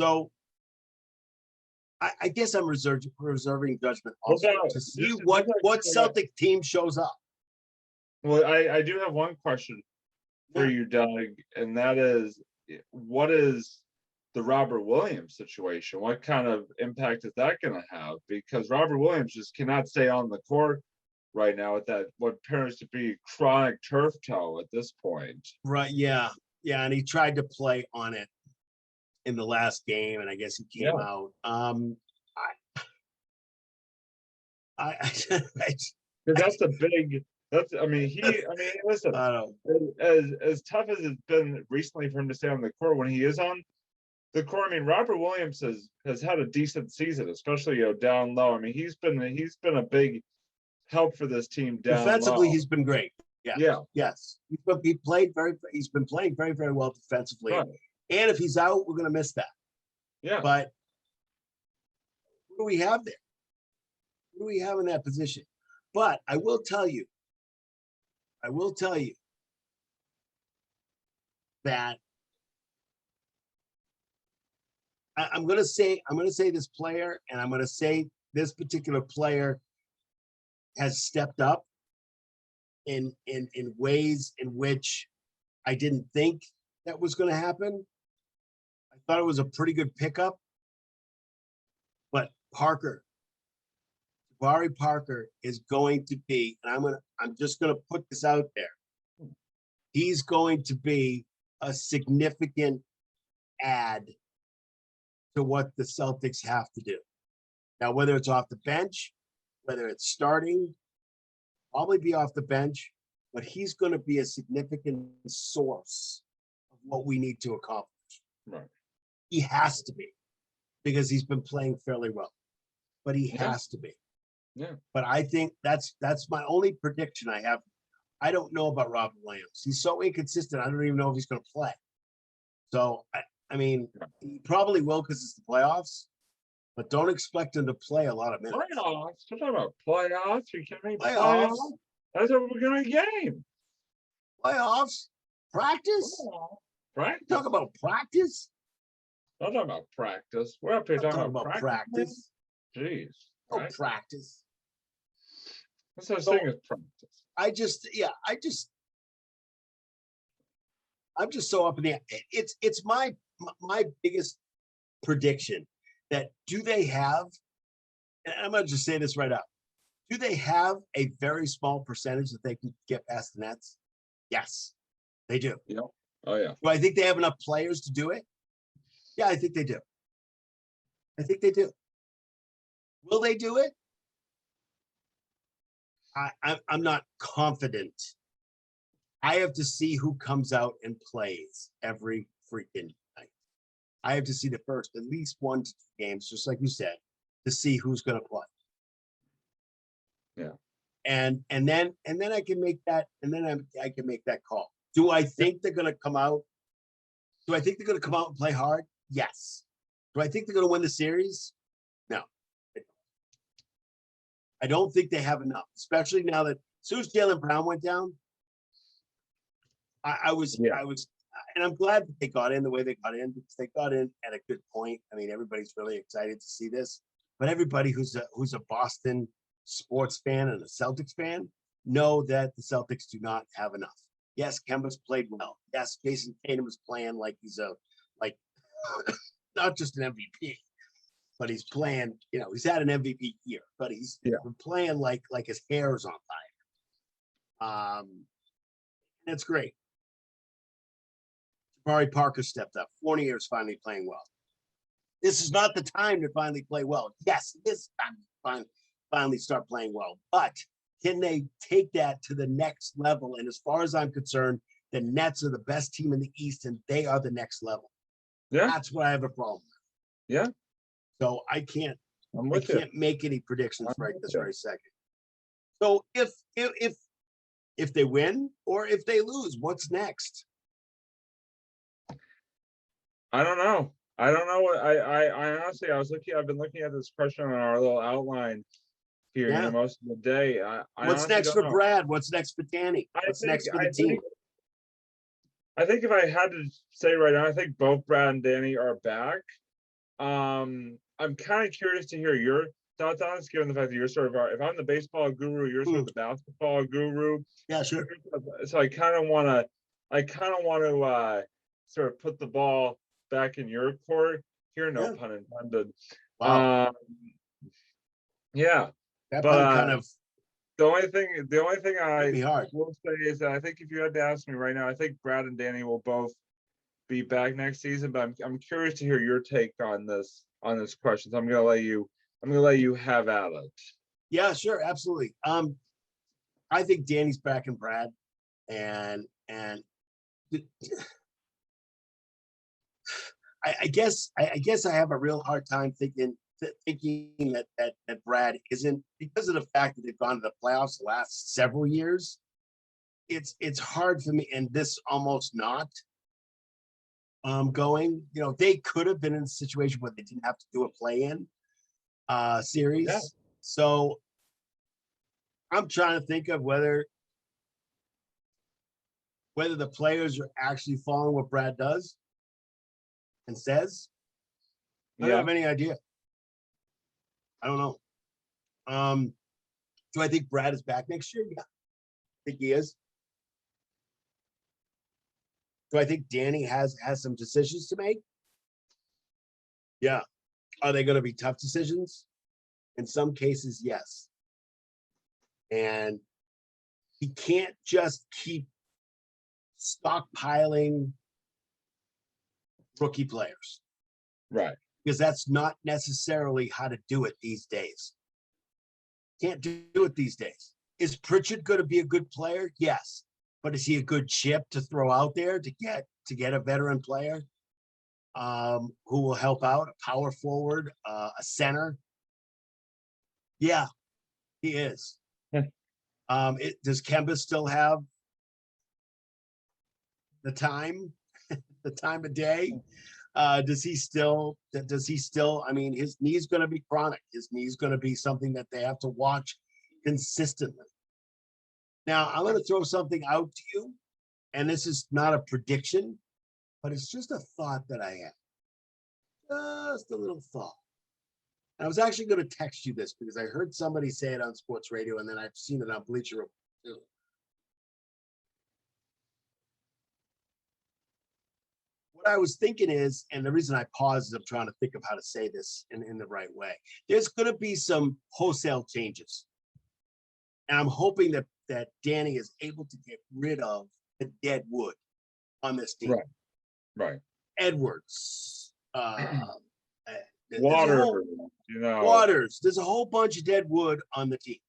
So I guess I'm reserving judgment also to see what Celtic team shows up. Well, I do have one question for you, Doug, and that is, what is the Robert Williams situation? What kind of impact is that going to have? Because Robert Williams just cannot stay on the court right now with that what appears to be chronic turf toe at this point. Right? Yeah, and he tried to play on it in the last game, and I guess he came out. That's a big. Listen. As tough as it's been recently for him to stay on the court, when he is on the court, I mean, Robert Williams has had a decent season, especially down low. I mean, he's been a big help for this team down defensively. Low. He's been great. Yes. He's been playing very, very well defensively. Right. And if he's out, we're going to miss that. Yeah. But who do we have there? Who do we have in that position? But I will tell you that I'm going to say this player, and I'm going to say this particular player has stepped up in ways in which I didn't think that was going to happen. I thought it was a pretty good pickup, but Jabari Parker is going to be, and I'm just going to put this out there. He's going to be a significant add to what the Celtics have to do. Now, whether it's off the bench, whether it's starting, probably be off the bench, but he's going to be a significant source of what we need to accomplish. Right. He has to be, because he's been playing fairly well, but he has to be. Yeah. But I think that's my only prediction I have. I don't know about Robert Williams. He's so inconsistent. I don't even know if he's going to play. So, I mean, he probably will because it's the playoffs, but don't expect him to play a lot of minutes. Playoffs? We're talking about playoffs. You kidding me? Playoffs? That's a we're game. Playoffs? Practice? Practice? Talk about practice? I'm talking about practice. We're up here talking about practice. Jeez. No practice. What's such thing as practice? I'm just so up in the air. It's my biggest prediction that do they have, and I'm going to just say this right out, do they have a very small percentage that they can get past the Nets? Yes, they do. Yeah. Oh, yeah. Do I think they have enough players to do it? Yeah, I think they do. Will they do it? I'm not confident. I have to see who comes out and plays every freaking night. I have to see the first at least 1 to 2 games, just like you said, to see who's going to play. Yeah. And then I can make that, and then I can make that call. Do I think they're going to come out? Do I think they're going to come out and play hard? Yes. Do I think they're going to win the series? No. I don't think they have enough, especially now that as soon as Jaylen Brown went down. I was, and I'm glad that they got in the way they got in, because they got in at a good point. I mean, everybody's really excited to see this, but everybody who's a Boston sports fan and a Celtics fan know that the Celtics do not have enough. Yes, Kemba's played well. Yes, Jason Tatum is playing like he's not just an MVP, but he's playing, he's had an MVP year, but he's been playing like his hair is on fire. That's great. Jabari Parker stepped up. Fournier is finally playing well. This is not the time to finally play well. Yes, it is time to finally start playing well. But can they take that to the next level? And as far as I'm concerned, the Nets are the best team in the East, and they are the next level. Yeah. That's what I have a problem with. Yeah. So I can't make any predictions right this very second. So if they win or if they lose, what's next? I don't know. What I honestly, I've been looking at this question on our little outline here most of the day. What's next for Brad? What's next for Danny? What's next for the team? I think if I had to say right now, I think both Brad and Danny are back. I'm kind of curious to hear your thoughts on this, given the fact that you're sort of if I'm the baseball guru, you're sort of the basketball guru. Yeah, sure. So I kind of want to sort of put the ball back in your court here. No pun intended. Wow. Yeah. That kind of. The only thing I will say is that I think if you had to ask me right now, I think Brad and Danny will both be back next season. But I'm curious to hear your take on this question. So I'm gonna let you have at it. Yeah, sure, absolutely. I think Danny's back in Brad, and I guess I have a real hard time thinking that Brad isn't, because of the fact that they've gone to the playoffs the last several years. It's hard for me, and this almost not going. They could have been in a situation where they didn't have to do a play-in series. Yeah. So I'm trying to think of whether the players are actually following what Brad does and says. I don't have any idea. I don't know. Do I think Brad is back next year? Yeah, I think he is. Do I think Danny has some decisions to make? Yeah. Are they going to be tough decisions? In some cases, yes. And he can't just keep stockpiling rookie players. Right. Because that's not necessarily how to do it these days. Can't do it these days. Is Pritchard going to be a good player? Yes. But is he a good chip to throw out there to get a veteran player who will help out, a power forward, a center? Yeah, he is. Does Kemba still have the time of day? Does he still, I mean, his knee's going to be chronic. His knee's going to be something that they have to watch consistently. Now, I'm going to throw something out to you, and this is not a prediction, but it's just a thought that I have. Just a little thought. And I was actually going to text you this because I heard somebody say it on sports radio, and then I've seen it on Bleacher Report too. What I was thinking is, and the reason I paused is I'm trying to think of how to say this in the right way. There's going to be some wholesale changes. And I'm hoping that Danny is able to get rid of the dead wood on this team. Right. Edwards. Waters. There's a whole bunch of dead wood on the team.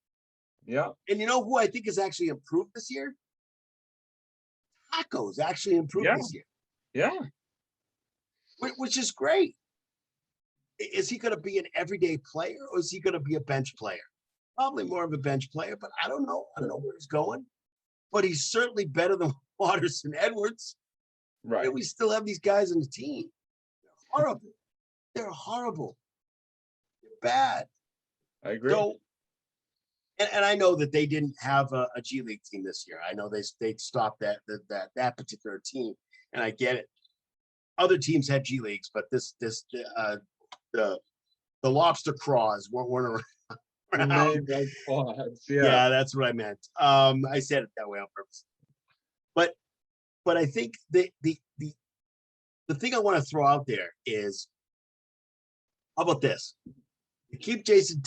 Yeah. And you know who I think has actually improved this year? Taco's actually improved this year. Yeah. which is great. Is he going to be an everyday player, or is he going to be a bench player? Probably more of a bench player, but I don't know. I don't know where he's going. But he's certainly better than Waters and Edwards. Right. And we still have these guys on the team. They're horrible. They're horrible. They're bad. I agree. So, and I know that they didn't have a G League team this year. I know they stopped that particular team, and I get it. Other teams had G Leagues, but the lobster craws weren't around. Yeah, that's what I meant. I said it that way on purpose. But I think the thing I want to throw out there is, how about this? You keep Jason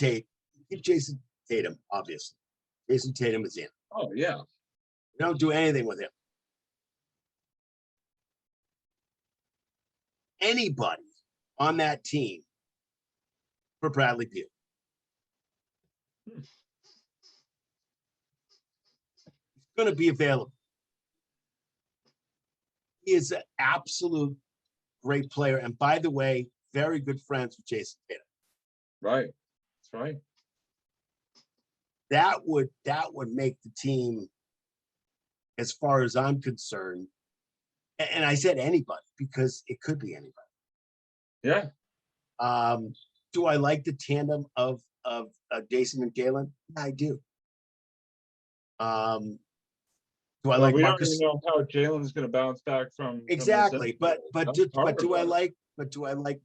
Tatum, obviously. Jason Tatum is in. Oh, yeah. You don't do anything with him. Anybody on that team for Bradley Beal. He's going to be available. He is an absolute great player. And by the way, very good friends with Jason Tatum. Right. That's right. That would make the team, as far as I'm concerned, and I said anybody because it could be anybody. Yeah. Do I like the tandem of Jason and Galen? Yeah, I do. Do I like we Marcus? don't even know how Jalen's going to bounce back from Exactly, from but do I like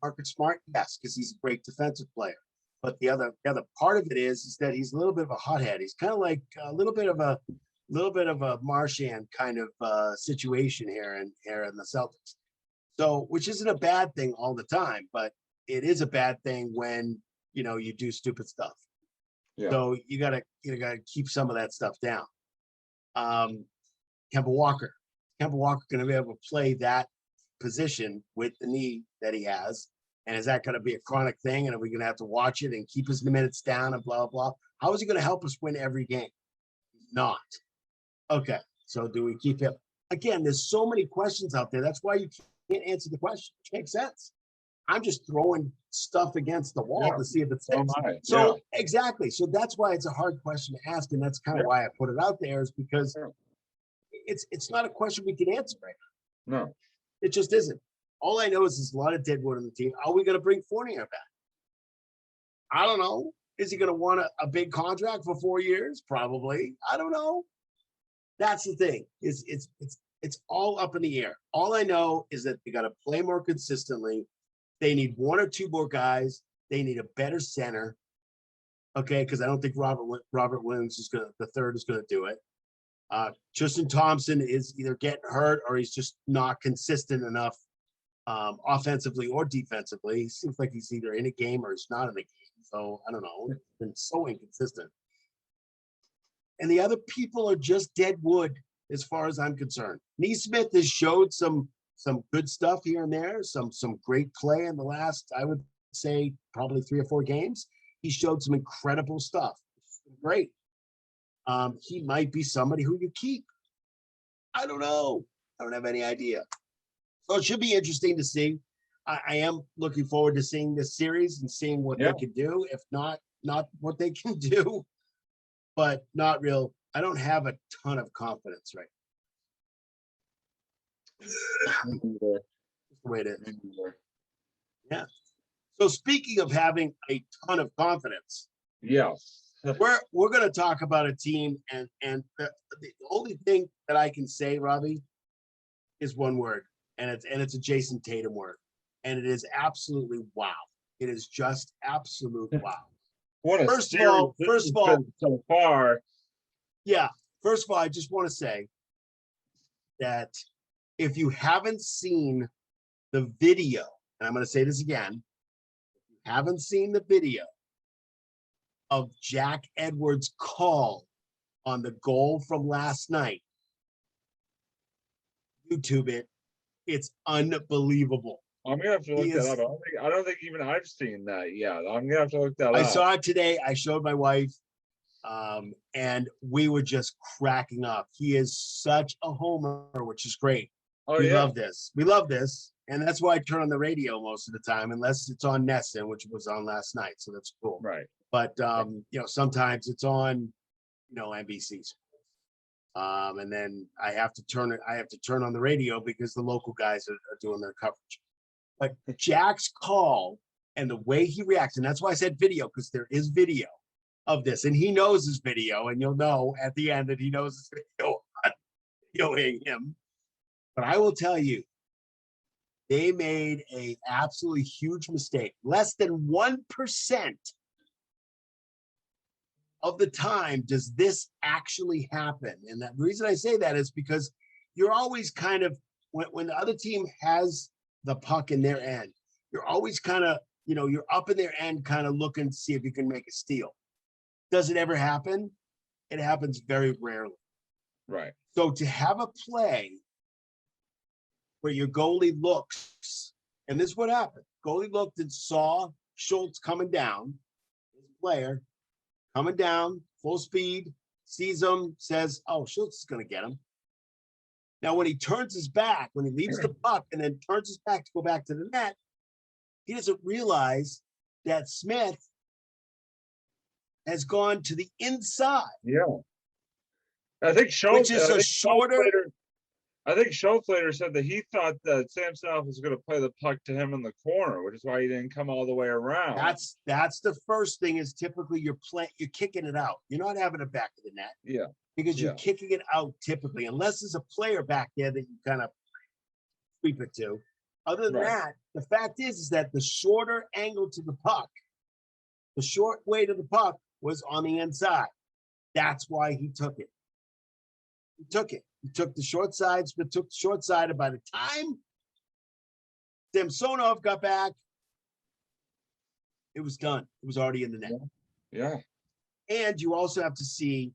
Marcus Smart? Yes, because he's a great defensive player. But the other part of it is that he's a little bit of a hothead. He's kind of like a little bit of a Marchand kind of situation here in the Celtics. So, which isn't a bad thing all the time, but it is a bad thing when you do stupid stuff. Yeah. So you gotta keep some of that stuff down. Kemba Walker going to be able to play that position with the knee that he has. And is that going to be a chronic thing? And are we going to have to watch it and keep his minutes down and blah, blah? How is he going to help us win every game? Not. Okay. So do we keep him? Again, there's so many questions out there. That's why you can't answer the question. It makes sense. I'm just throwing stuff against the wall to see if it sticks. So exactly. So that's why it's a hard question to ask. And that's kind of why I put it out there, is because it's not a question we can answer right now. No. It just isn't. All I know is there's a lot of deadwood on the team. Are we going to bring Fournier back? I don't know. Is he going to want a big contract for 4 years? Probably. I don't know. That's the thing. It's all up in the air. All I know is that they got to play more consistently. They need one or two more guys. They need a better center. Okay, because I don't think Robert Williams the third is going to do it. Tristan Thompson is either getting hurt or he's just not consistent enough. Offensively or defensively. It seems like he's either in a game or he's not in a game. So I don't know. It's been so inconsistent. And the other people are just dead wood as far as I'm concerned. Neesmith has showed some good stuff here and there, some great play in the last, I would say, probably 3 or 4 games. He showed some incredible stuff. Great. He might be somebody who you keep. I don't know. I don't have any idea. So it should be interesting to see. I am looking forward to seeing this series and seeing what they can do. If not what they can do, but not real. I don't have a ton of confidence right now. That's the way it is. Yeah. So speaking of having a ton of confidence, we're going to talk about a team, and the only thing that I can say, Robbie, is one word. And it's a Jason Tatum word, and it is absolutely wow. It is just absolute wow. First of all, so far. Yeah. First of all, I just want to say that if you haven't seen the video, and I'm going to say this again, if you haven't seen the video of Jack Edwards' call on the goal from last night, YouTube it. It's unbelievable. I'm gonna have to look that up. I don't think even I've seen that yet. I'm gonna have to look that up. I saw it today. I showed my wife, and we were just cracking up. He is such a homer, which is great. We love this. We love this, And that's why I turn on the radio most of the time, unless it's on Nesson, which was on last night. So that's cool. Right. But, sometimes it's on, NBC. And then I have to turn on the radio because the local guys are doing their coverage. But Jack's call and the way he reacts, and that's why I said video, because there is video of this, and he knows his video, and you'll know at the end that he knows his video on videoing him. But I will tell you, they made a absolutely huge mistake. Less than 1% of the time does this actually happen. And the reason I say that is because you're always kind of, when the other team has the puck in their end, you're always kind of, you're up in their end kind of looking to see if you can make a steal. Does it ever happen? It happens very rarely. Right. So to have a play where your goalie looks, and this is what happened. Goalie looked and saw Schultz coming down, his player coming down, full speed, sees him, says, oh, Schultz is going to get him. Now, when he turns his back, when he leaves the puck and then turns his back to go back to the net, he doesn't realize that Smith has gone to the inside. Yeah. I think Schultz, which is a shorter. I think Schultz later said that he thought that Samsonov was going to play the puck to him in the corner, which is why he didn't come all the way around. That's the first thing is typically you're kicking it out. You're not having it back to the net. Yeah. Because you're kicking it out typically, unless there's a player back there that you kind of sweep it to. Other than that, the fact is that the shorter angle to the puck, the short way to the puck was on the inside. That's why he took it. He took it. He took the short side, but took the short side. And by the time Samsonov got back, it was done. It was already in the net. Yeah. And you also have to see.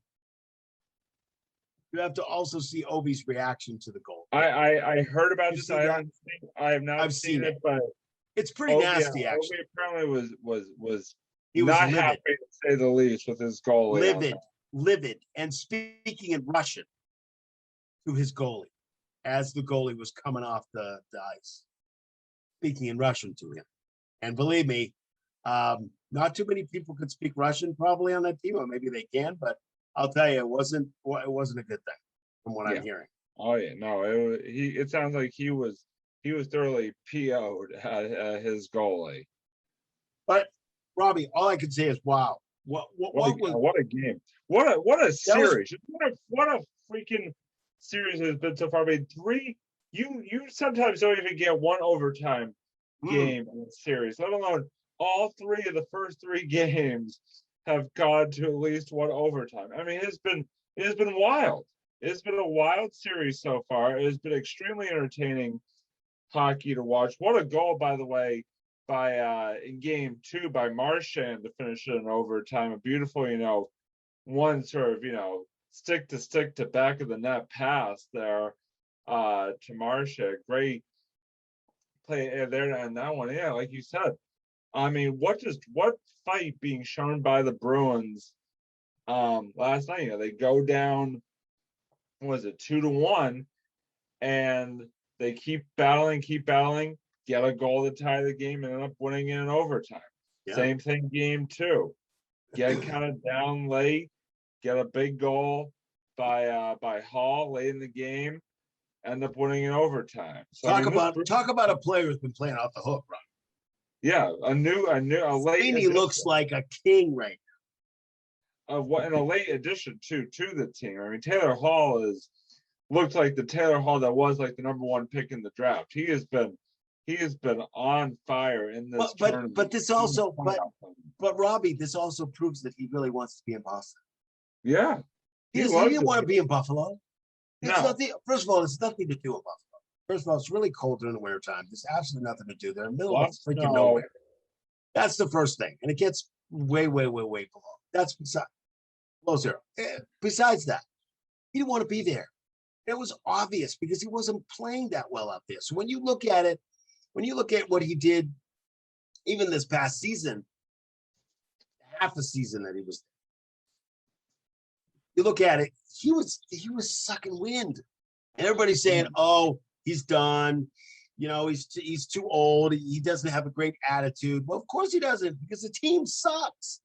You have to also see Obi's reaction to the goal. I heard about this. I have not seen it, but it's pretty nasty. Actually, Obi apparently was not happy to say the least with his goalie. Livid, and speaking in Russian to his goalie as the goalie was coming off the ice, speaking in Russian to him. And believe me, not too many people could speak Russian probably on that team, or maybe they can, but I'll tell you, it wasn't a good thing from what I'm hearing. Oh yeah, no, it sounds like he was thoroughly PO'd at his goalie. But Robbie, all I can say is, wow, what a game, what a series, what a freaking series has been so far. I mean, you sometimes don't even get one overtime game in the series, let alone all three of the first three games have gone to at least one overtime. I mean, it has been wild. It's been a wild series so far. It has been extremely entertaining hockey to watch. What a goal, by the way, by in game 2 by Marchand to finish it in overtime. A beautiful, one sort of, stick to back of the net pass there to Marchand. Great play there and that one. Yeah, like you said. I mean, what fight being shown by the Bruins last night? They go down, what was it, 2-1, and they keep battling, get a goal to tie the game, and end up winning in overtime. Yeah. Same thing, game 2. Get kind of down late, get a big goal by Hall late in the game, end up winning in overtime. So, talk about a player who's been playing off the hook, Ron. Yeah, a late. He looks like a king right now. And a late addition to the team. I mean, Taylor Hall looked like the Taylor Hall that was like the number 1 pick in the draft. He has been on fire in this tournament. But Robbie, this also proves that he really wants to be in Boston. Yeah, he didn't want to be in Buffalo. First of all, it's nothing to do with Buffalo. First of all, it's really cold during the winter time. There's absolutely nothing to do. They're in the middle of freaking nowhere. That's the first thing. And it gets way, way, way, way below. That's below zero. Besides that, he didn't want to be there. It was obvious because he wasn't playing that well out there. So when you look at it, when you look at what he did, even this past season, half a season that he was there, you look at it, he was sucking wind. And everybody's saying, oh, he's done. he's too old. He doesn't have a great attitude. Well, of course he doesn't, because the team sucks.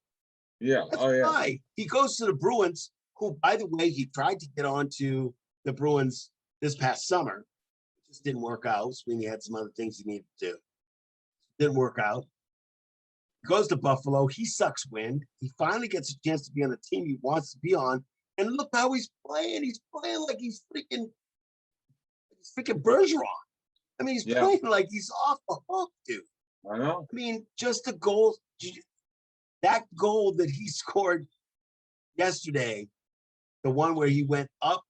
Yeah. That's why he goes to the Bruins, who, by the way, he tried to get onto the Bruins this past summer. It just didn't work out. Sweeney had some other things he needed to do. Didn't work out. He goes to Buffalo. He sucks wind. He finally gets a chance to be on the team he wants to be on. And look how he's playing. He's playing like he's freaking Bergeron. I mean, he's playing like he's off the hook, dude. I know. I mean, just the goal. That goal that he scored yesterday, the one where he went up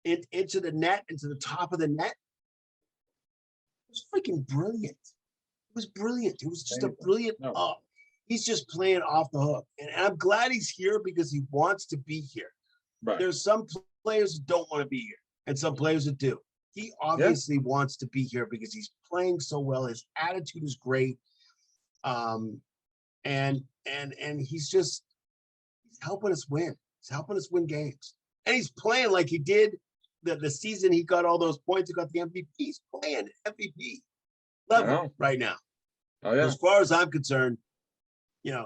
into the net, into the top of the net, it was freaking brilliant. It was brilliant. It was just a brilliant up. He's just playing off the hook. And I'm glad he's here because he wants to be here. Right. There's some players who don't want to be here and some players that do. He obviously wants to be here because he's playing so well. His attitude is great. And he's helping us win. He's helping us win games. And he's playing like he did the season he got all those points and got the MVP. He's playing MVP level right now. Oh, yeah. As far as I'm concerned,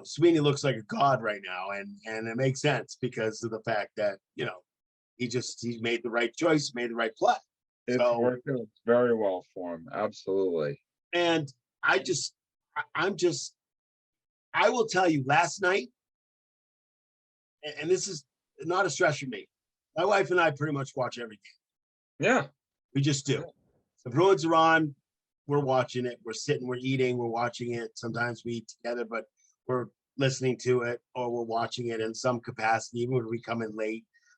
Sweeney looks like a god right now, and it makes sense because of the fact that, he made the right choice, made the right play. It's working very well for him. Absolutely. And I will tell you, last night, and this is not a stretch for me, my wife and I pretty much watch every game. Yeah. We just do. The Bruins are on. We're watching it. We're sitting, we're eating, we're watching it. Sometimes we eat together, but we're listening to it or we're watching it in some capacity, even when we come in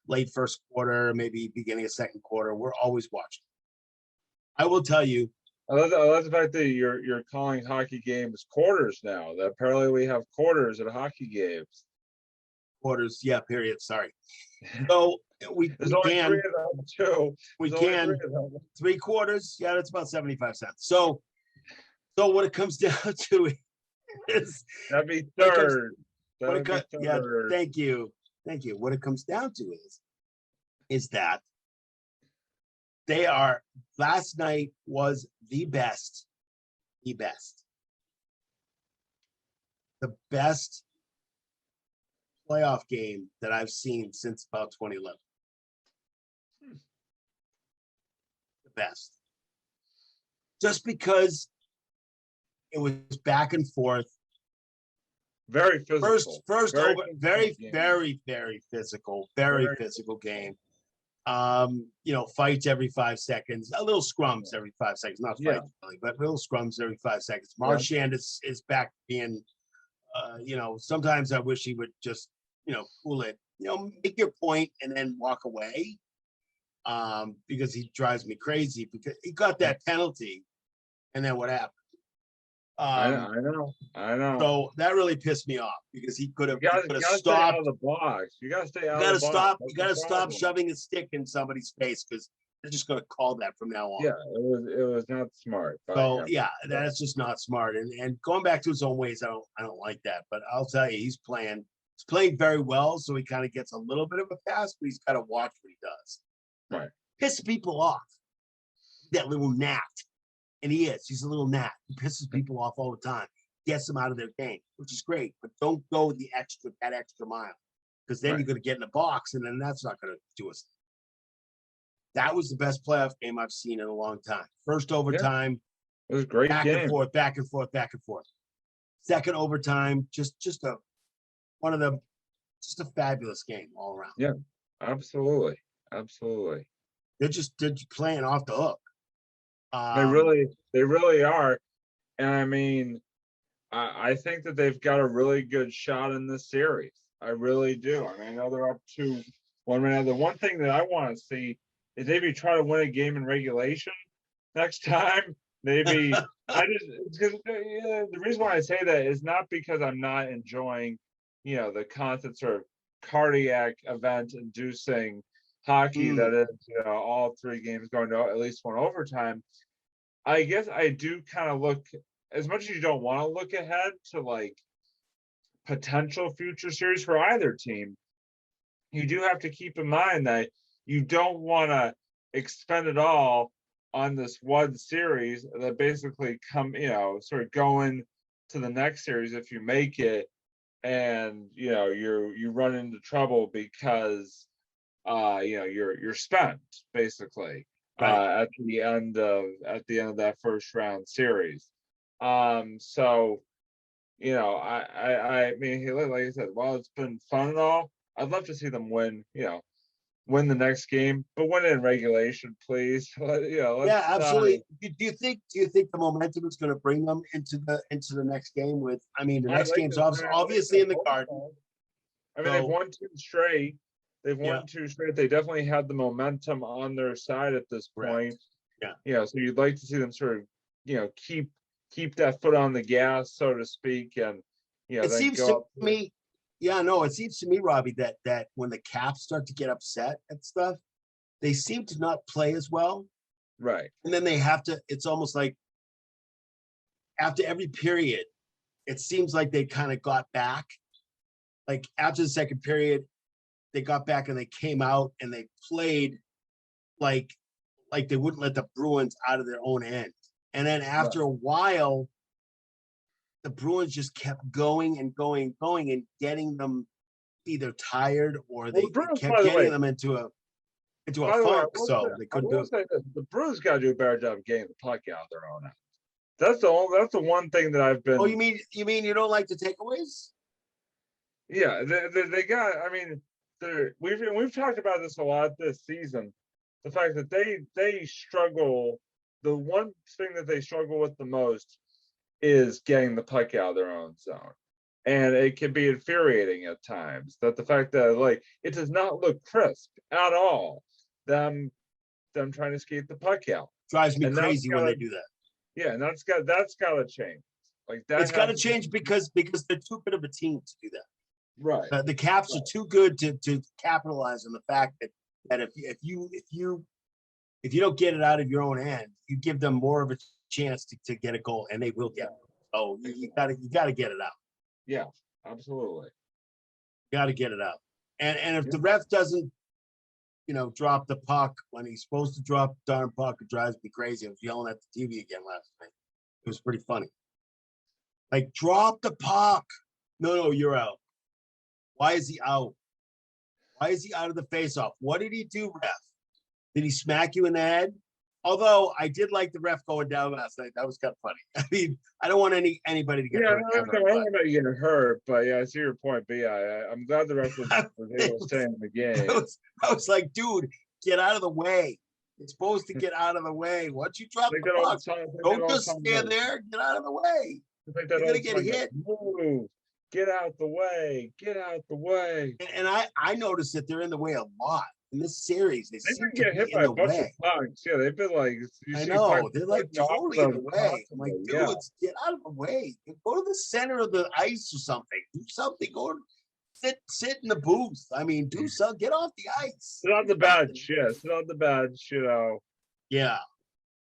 late first quarter, maybe beginning of second quarter. We're always watching. I will tell you. I love the fact that you're calling hockey games quarters now. That apparently we have quarters at hockey games. Quarters, yeah, period. Sorry. So we can. Three of them too. We can. 3/4. Yeah, that's about 75 cents. So what it comes down to is that'd be third. Yeah, thank you. What it comes down to is that last night was the best playoff game that I've seen since about 2011. The best. Just because it was back and forth. Very physical. Very physical. Very physical game. Fights every 5 seconds, a little scrums every 5 seconds, not fights really, but little scrums every 5 seconds. Marchand is back being, sometimes I wish he would just, cool it, make your point and then walk away. Because he drives me crazy because he got that penalty and then what happened? I know. So that really pissed me off because he could have stopped. Stay out of the box. You got to stay out of the box. You got to stop shoving a stick in somebody's face because they're just going to call that from now on. Yeah, it was not smart. So that's just not smart. And going back to his own ways, I don't like that. But I'll tell you, he's playing very well. So he kind of gets a little bit of a pass, but he's got to watch what he does. Right. Piss people off. That little gnat. And he's a little gnat. He pisses people off all the time. Gets them out of their game, which is great. But don't go that extra mile. Because then you're going to get in the box, and then that's not going to do us. That was the best playoff game I've seen in a long time. First overtime. It was a great back game. And forth, back and forth, back and forth. Second overtime, just a fabulous game all around. Yeah, absolutely. They're playing off the hook. They really are. And I mean, I think that they've got a really good shot in this series. I really do. I mean, I know they're up 2-1 right now. The one thing that I want to see is maybe try to win a game in regulation next time. Maybe the reason why I say that is not because I'm not enjoying, the constant sort of cardiac event inducing hockey that is, all 3 games going to at least one overtime. I guess I do kind of look, as much as you don't want to look ahead to like potential future series for either team, you do have to keep in mind that you don't want to expend it all on this one series that basically sort of going to the next series if you make it, and you run into trouble because you're spent basically at the end of that first round series. So I mean, like I said, while it's been fun and all, I'd love to see them win the next game, but win it in regulation, please. Yeah, absolutely. Do you think the momentum is going to bring them into the next game? The next game's obviously in the Garden. I mean, they've won 2 straight. They definitely had the momentum on their side at this point. Yeah. So you'd like to see them sort of, keep that foot on the gas, so to speak, and it seems to me. Yeah, no, it seems to me, Robbie, that when the Caps start to get upset at stuff, they seem to not play as well. Right. And then they have to, it's almost like after every period, it seems like they kind of got back. Like after the second period, they got back and they came out and they played like they wouldn't let the Bruins out of their own end. And then after a while, the Bruins just kept going and going and getting them either tired or they kept getting them into a funk. So they couldn't do it. The Bruins got to do a better job of getting the puck out of their own end. That's the one thing that I've been. Oh, you mean you don't like the takeaways? Yeah, they got. I mean, we've talked about this a lot this season. The fact that they struggle. The one thing that they struggle with the most is getting the puck out of their own zone, and it can be infuriating at times. That the fact that it does not look crisp at all. Them trying to skate the puck out drives me crazy when they do that. Yeah, and that's got to change. It's got to change because they're too good of a team to do that. Right. The Caps are too good to capitalize on the fact that if you don't get it out of your own end, you give them more of a chance to get a goal, and they will get it. Oh, you gotta get it out. Yeah, absolutely. You gotta get it out. And if the ref doesn't, drop the puck when he's supposed to drop the darn puck, it drives me crazy. I was yelling at the TV again last night. It was pretty funny. Like, drop the puck. No, you're out. Why is he out? Why is he out of the faceoff? What did he do, ref? Did he smack you in the head? Although I did like the ref going down last night. That was kind of funny. I mean, I don't want anybody to get hurt. I don't want to get hurt, but yeah, I see your point. But yeah, I'm glad the ref was able to stay in the game. I was like, dude, get out of the way. It's supposed to get out of the way. Once you drop the puck, don't just stand there. Get out of the way. You're going to get hit. Move. Get out the way. Get out the way. And I noticed that they're in the way a lot. In this series, they seem to get hit by a bunch of pucks. Yeah, they've been I know they're totally in the way. I'm like, dudes, get out of the way. Go to the center of the ice or something. Do something. Go sit in the booth. I mean, do something. Get off the ice. Sit on the bench. Yeah, sit on the bench. Yeah,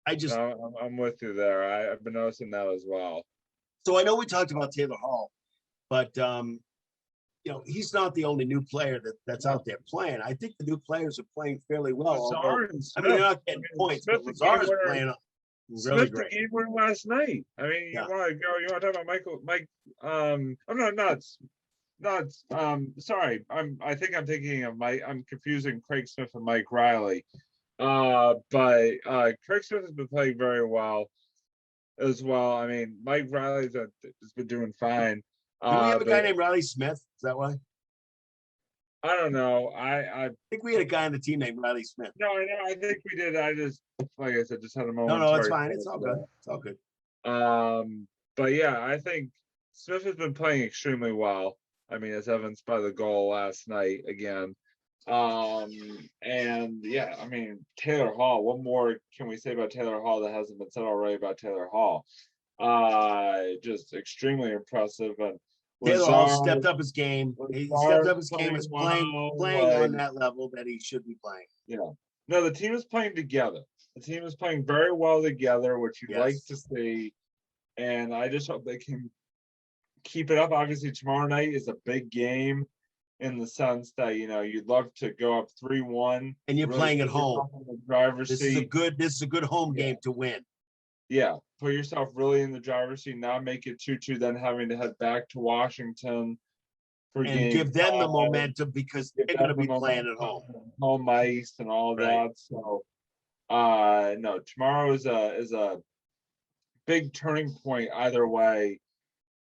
I'm with you there. I've been noticing that as well. So I know we talked about Taylor Hall, but he's not the only new player that's out there playing. I think the new players are playing fairly well. They're not getting points, but Lazar's playing really great. Smith won last night. I mean, you want to talk about Mike? I'm not nuts. Sorry, I think I'm thinking of I'm confusing Craig Smith and Mike Riley. But Craig Smith has been playing very well as well. I mean, Mike Riley has been doing fine. Do we have a guy named Riley Smith? Is that why? I don't know. I think we had a guy on the team named Riley Smith. No, I think we did. I just, like I said, just had a moment. No, it's fine. It's all good. It's all good. But yeah, I think Smith has been playing extremely well. I mean, as evidenced by the goal last night again. And yeah, I mean, Taylor Hall. What more can we say about Taylor Hall that hasn't been said already about Taylor Hall? Just extremely impressive. And Taylor Hall stepped up his game. He stepped up his game. Is playing on that level that he should be playing. Yeah. No, the team is playing together. The team is playing very well together, which you'd like to see. And I just hope they can keep it up. Obviously, tomorrow night is a big game. in the sense that, you'd love to go up 3-1. And you're really playing at put yourself home. in the driver's This seat. is a good home game to win. Yeah, put yourself really in the driver's seat, not make it 2-2, then having to head back to Washington for And game give them the 5, momentum because they're going to be playing at home. Home ice and all Right. that. So, no, tomorrow is a big turning point either way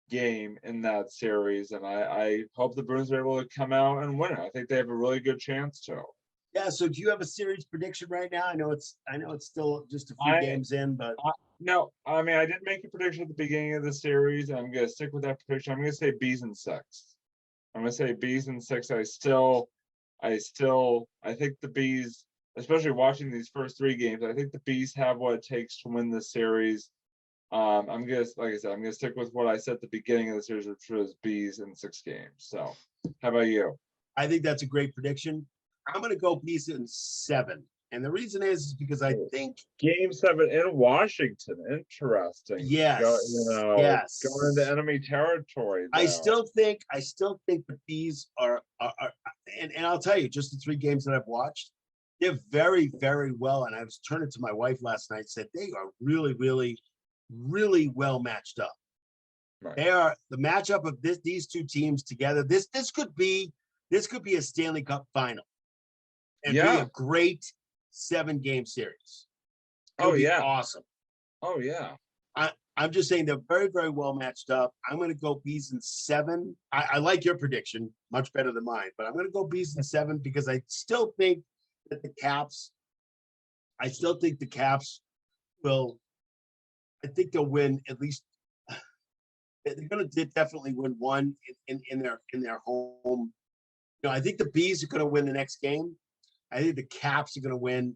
game in that series, and I hope the Bruins are able to come out and win it. I think they have a really good chance to. Yeah. So do you have a series prediction right now? I know it's still just a few games in, but no, I mean, I did make a prediction at the beginning of the series, and I'm going to stick with that prediction. I'm going to say Bs in 6. I'm going to say Bs in 6. I think the Bs, especially watching these first 3 games, I think the Bs have what it takes to win the series. I'm gonna, like I said, I'm gonna stick with what I said at the beginning of the series, which was Bs in 6 games. So, how about you? I think that's a great prediction. I'm gonna go Bs in 7, and the reason is because I think Game 7 in Washington. Interesting. Yes, yes. Going into enemy territory. I still think the Bs are and I'll tell you, just the 3 games that I've watched, they're very, very well. And I was turning to my wife last night and said they are really, really, really well matched up. Right. They are the matchup of these 2 teams together. This could be a Stanley Cup final and be a great 7-game series. Awesome. Oh yeah. I'm just saying they're very, very well matched up. I'm going to go Bs in 7. I like your prediction much better than mine, but I'm going to go Bs in 7 because I still think that the Caps will. I think they'll win at least. They're going to definitely win one in their home. I think the Bs are going to win the next game. I think the Caps are going to win.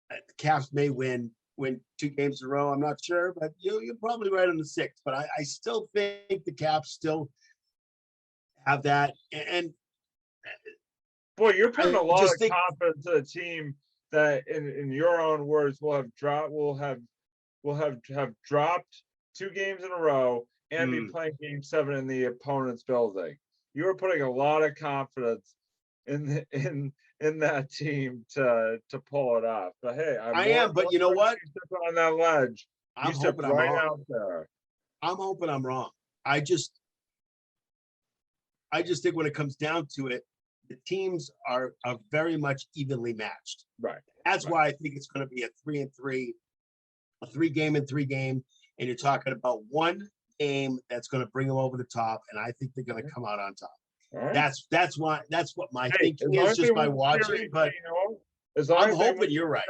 The Caps may win 2 games in a row. I'm not sure, but you're probably right on the 6th. But I still think the Caps still have that. And boy, you're putting a lot of confidence in a team that, in your own words, will have dropped 2 games in a row and be playing Game 7 in the opponent's building. You were putting a lot of confidence in that team to pull it off. But hey, I am. But you know what? You step on that ledge. I'm hoping I'm right out there. I'm hoping I'm wrong. I just think when it comes down to it, the teams are very much evenly matched. Right. That's why I think it's going to be a 3-3, a 3-game and 3-game, and you're talking about one game that's going to bring them over the top, and I think they're going to come out on top. Right. That's what my thinking is just by watching. Series, but I'm hoping you're right.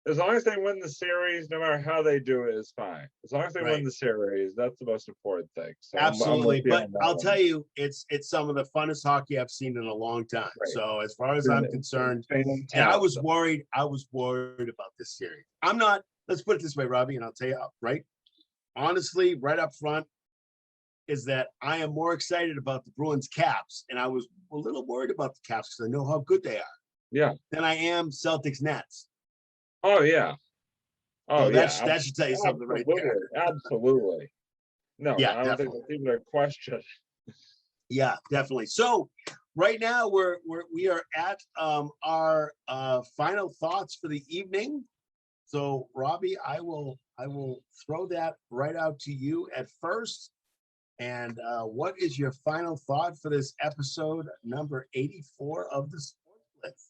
As long as they win the series, no matter how they do it, is fine. As long as they win the series, that's the most important thing. So absolutely. But I'll tell you, it's some of the funnest hockey I've seen in a long time. Right. So as far as I'm concerned, and I was worried about this series. I'm not. Let's put it this way, Robbie, and I'll tell you right. Honestly, right up front, is that I am more excited about the Bruins Caps, and I was a little worried about the Caps because I know how good they are. Yeah. Than I am Celtics Nets. Oh yeah. Oh, so that should tell you something right there. Absolutely. No, yeah, I don't think that's even a question. Yeah, definitely. So right now we are at our final thoughts for the evening. So Robbie, I will throw that right out to you at first. And what is your final thought for this episode number 84 of the Sports Blitz?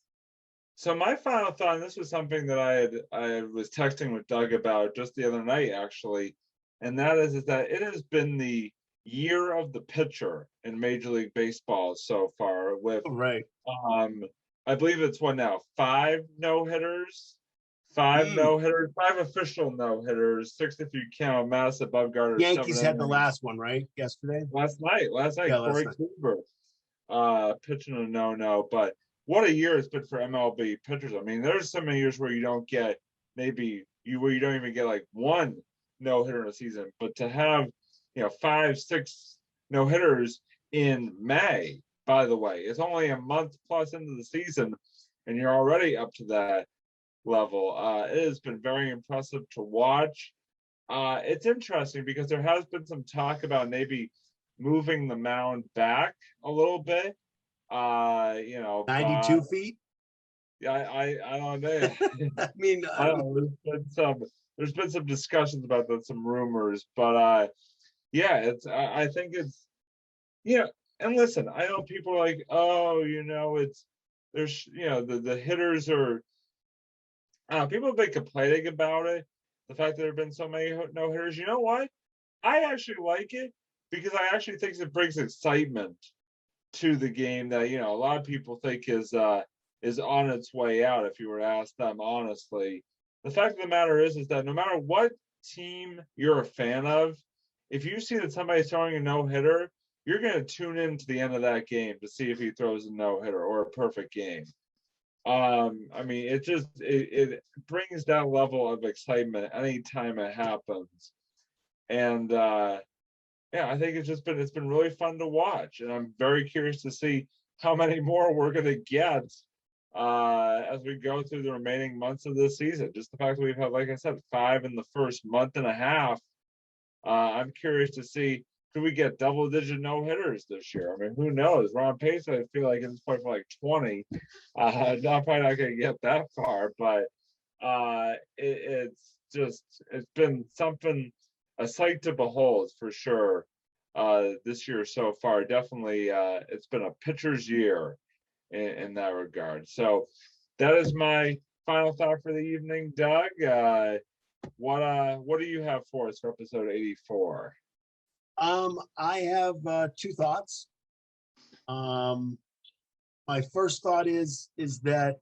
So my final thought, and this was something that I was texting with Doug about just the other night, actually, and that is that it has been the year of the pitcher in Major League Baseball so far. With I believe it's 5 no-hitters. 5 no-hitters, 5 official no-hitters, 6 if you count Madison Bumgarner. Yankees had the last one, right? Yesterday? Last night, Corey Kluber pitching a no-no. But what a year it's been for MLB pitchers. I mean, there's so many years where you don't get where you don't even get like 1 no-hitter in a season. But to have 5, 6 no-hitters in May, by the way, it's only a month plus into the season, and you're already up to that level. It has been very impressive to watch. It's interesting because there has been some talk about maybe moving the mound back a little bit. 92 feet. Yeah, I don't know. I mean, I don't know. There's been some discussions about that, some rumors, but yeah, I think it's and listen, I know people are like, oh, there's the hitters are people have been complaining about it, the fact that there have been so many no hitters. You know what? I actually like it because I actually think it brings excitement to the game that a lot of people think is on its way out. If you were to ask them honestly, the fact of the matter is that no matter what team you're a fan of, if you see that somebody's throwing a no hitter, you're going to tune in to the end of that game to see if he throws a no hitter or a perfect game. I mean, it brings that level of excitement anytime it happens, and yeah, I think it's been really fun to watch, and I'm very curious to see how many more we're going to get as we go through the remaining months of this season. Just the fact that we've had, like I said, 5 in the first month and a half. I'm curious to see, could we get double-digit no-hitters this year? I mean, who knows? We're on pace, I feel like, at this point for like 20. I'm probably not going to get that far, but it's been something, a sight to behold for sure this year so far. Definitely, it's been a pitcher's year in that regard. So that is my final thought for the evening. Doug, what do you have for us for episode 84? I have 2 thoughts. My first thought is that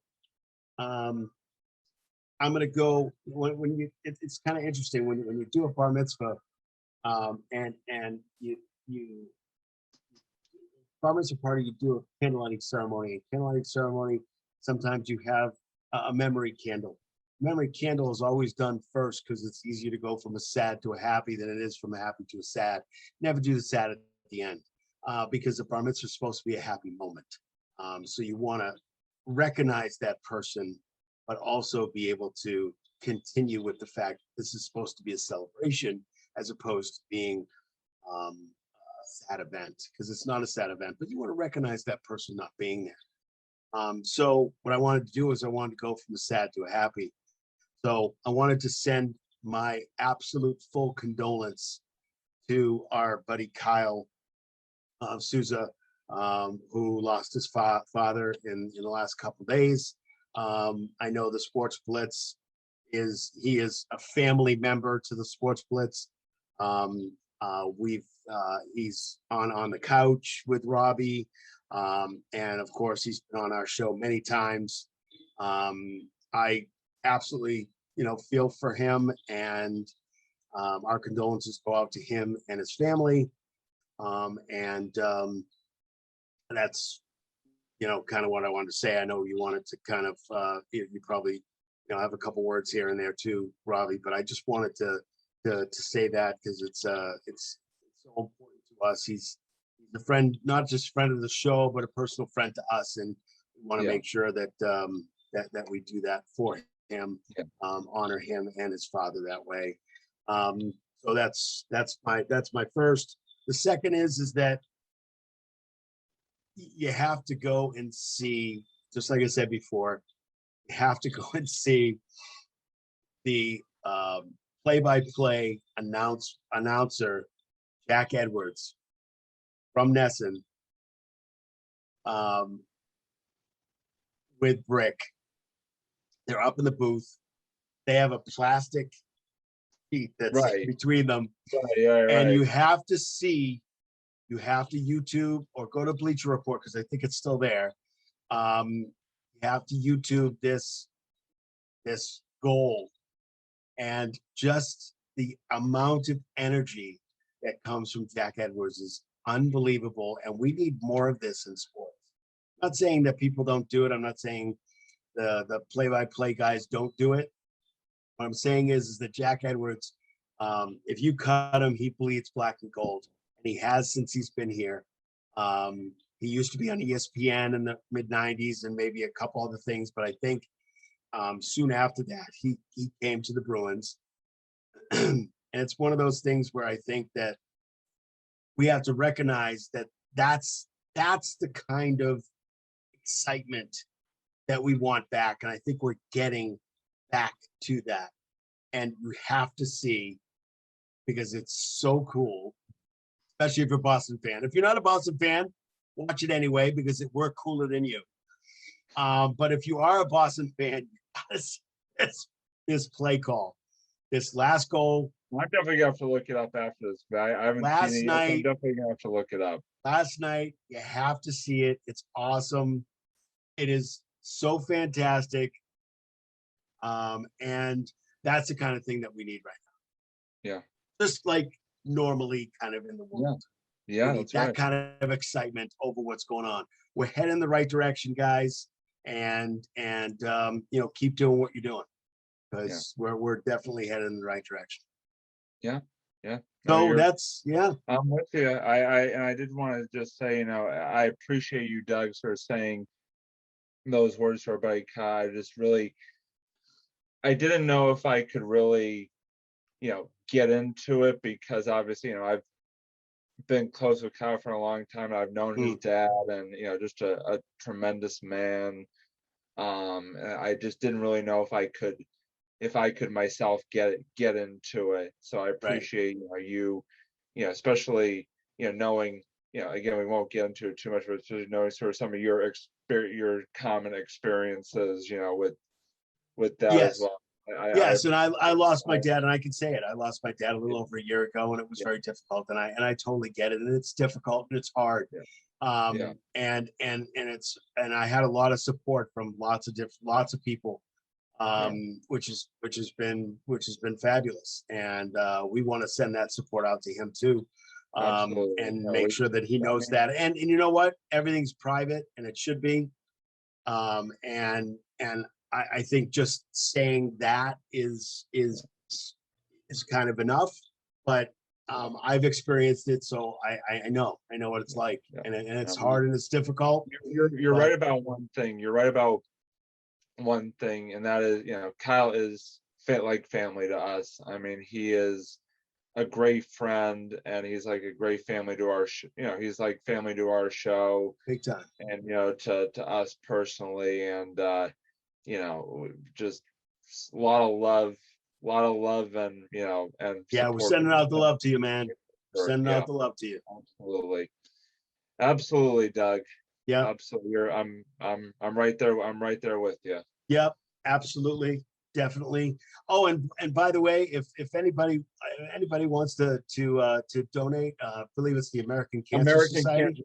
I'm going to go when you. It's kind of interesting when you do a bar mitzvah, and you bar mitzvah party. You do a candlelighting ceremony. A candlelighting ceremony. Sometimes you have a memory candle. Memory candle is always done first because it's easier to go from a sad to a happy than it is from a happy to a sad. Never do the sad at the end because the bar mitzvah is supposed to be a happy moment. So you want to recognize that person, but also be able to continue with the fact that this is supposed to be a celebration as opposed to being a sad event, because it's not a sad event, but you want to recognize that person not being there. So what I wanted to do is I wanted to go from a sad to a happy. So I wanted to send my absolute full condolence to our buddy Kyle Souza, who lost his father in the last couple of days. I know the Sports Blitz he is a family member to the Sports Blitz. He's on the couch with Robbie, and of course he's been on our show many times. I absolutely feel for him, and our condolences go out to him and his family, and that's kind of what I wanted to say. I know you wanted to kind of you probably have a couple words here and there too, Robbie, but I just wanted to say that because it's so important to us. He's a friend, not just friend of the show, but a personal friend to us, and we want to make sure that that we do that for him, honor him and his father that way. So that's my first. The second is that you have to go and see, just like I said before, you have to go and see the play-by-play announcer Jack Edwards from Nesson with Brick. They're up in the booth. They have a plastic sheet that's between them. Right. And you have to YouTube or go to Bleacher Report because I think it's still there. You have to YouTube this goal, and just the amount of energy that comes from Jack Edwards is unbelievable, and we need more of this in sports. I'm not saying that people don't do it. I'm not saying the play-by-play guys don't do it. What I'm saying is that Jack Edwards, if you cut him, he bleeds black and gold, and he has since he's been here. He used to be on ESPN in the mid-90s and maybe a couple other things, but I think soon after that, he came to the Bruins. And it's one of those things where I think that we have to recognize that that's the kind of excitement that we want back. And I think we're getting back to that. And you have to see, because it's so cool, especially if you're a Boston fan. If you're not a Boston fan, watch it anyway, because we're cooler than you. But if you are a Boston fan, this play call, this last goal. I'm definitely gonna have to look it up after this. I haven't seen it yet. I'm definitely gonna have to look it up. Last night, you have to see it. It's awesome. It is so fantastic. And that's the kind of thing that we need right now. Yeah. Just like normally kind of in the world. Yeah, that's that right. Kind of excitement over what's going on. We're heading in the right direction, guys. And keep doing what you're doing, because we're definitely headed in the right direction. Yeah. So I'm with you. I did want to just say, I appreciate you, Doug, for saying those words to our buddy Kai. I didn't know if I could really, get into it, because obviously, I've been close with Kyle for a long time, and I've known his dad, and just a tremendous man. And I just didn't really know if I could myself get into it. So I appreciate you, especially knowing, again, we won't get into it too much, but just knowing sort of some of your common experiences, with that as well. And I lost my dad, and I can say it. I lost my dad a little over a year ago, and it was very difficult. And I totally get it. And it's difficult and it's hard. And I had a lot of support from lots of people, which has been fabulous. And we want to send that support out to him too, and make sure that he knows that. And you know what? Everything's private, and it should be. And I think just saying that is kind of enough, but I've experienced it, so I know what it's like, and it's hard and it's difficult. You're right about one thing. You're right about one thing, and that is, Kyle is like family to us. I mean, he is a great friend, and he's like a great family to our he's like family to our show, big time, and to us personally, and just a lot of love, and and we're sending out the love to you, man. Sending out the love to you. Absolutely, Doug. Yeah, absolutely. I'm right there with you. Yep, absolutely, definitely. Oh, and by the way, if anybody wants to donate, I believe it's the American Cancer Society.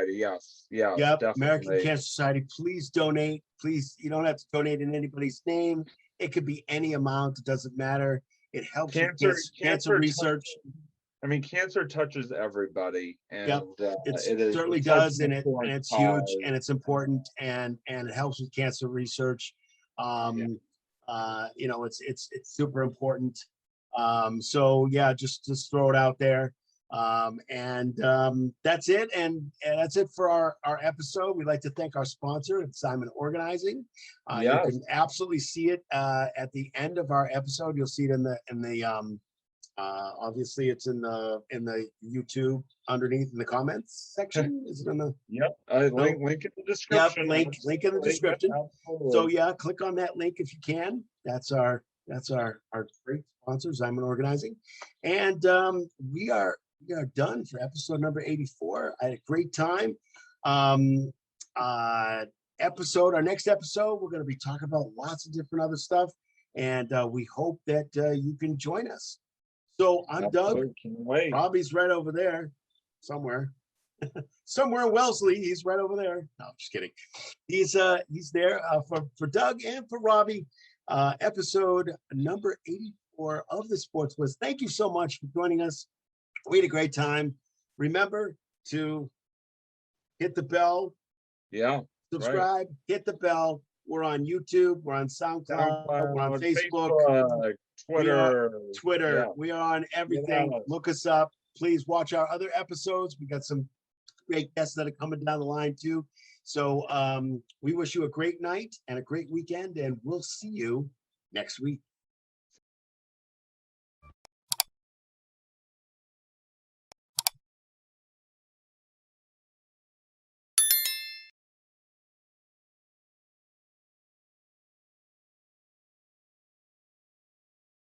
Yes, definitely. American Cancer Society. Please donate. Please, you don't have to donate in anybody's name. It could be any amount. It doesn't matter. It helps cancer research. Cancer touches everybody, and it certainly does, and it's huge, and it's important, and it helps with cancer research. It's super important. So just throw it out there. That's it. And that's it for our episode. We'd like to thank our sponsor, Simon Organizing. You can absolutely see it at the end of our episode. You'll see it in the obviously it's in the YouTube underneath in the comments section. Is it in the link in the description? Link in the description. Absolutely. So click on that link if you can. That's our great sponsor, Simon Organizing. And we are done for episode number 84. I had a great time. Our next episode, we're going to be talking about lots of different other stuff, and we hope that you can join us. So I'm Doug. Robbie's right over there somewhere. Somewhere in Wellesley, he's right over there. No, just kidding. He's there for Doug and for Robbie. Episode number 84 of the Sports Blitz. Thank you so much for joining us. We had a great time. Remember to hit the bell. Subscribe. Hit the bell. We're on YouTube. We're on SoundCloud. We're on Facebook. Twitter. We are on everything. Look us up. Please watch our other episodes. We got some great guests that are coming down the line too. So we wish you a great night and a great weekend, and we'll see you next week.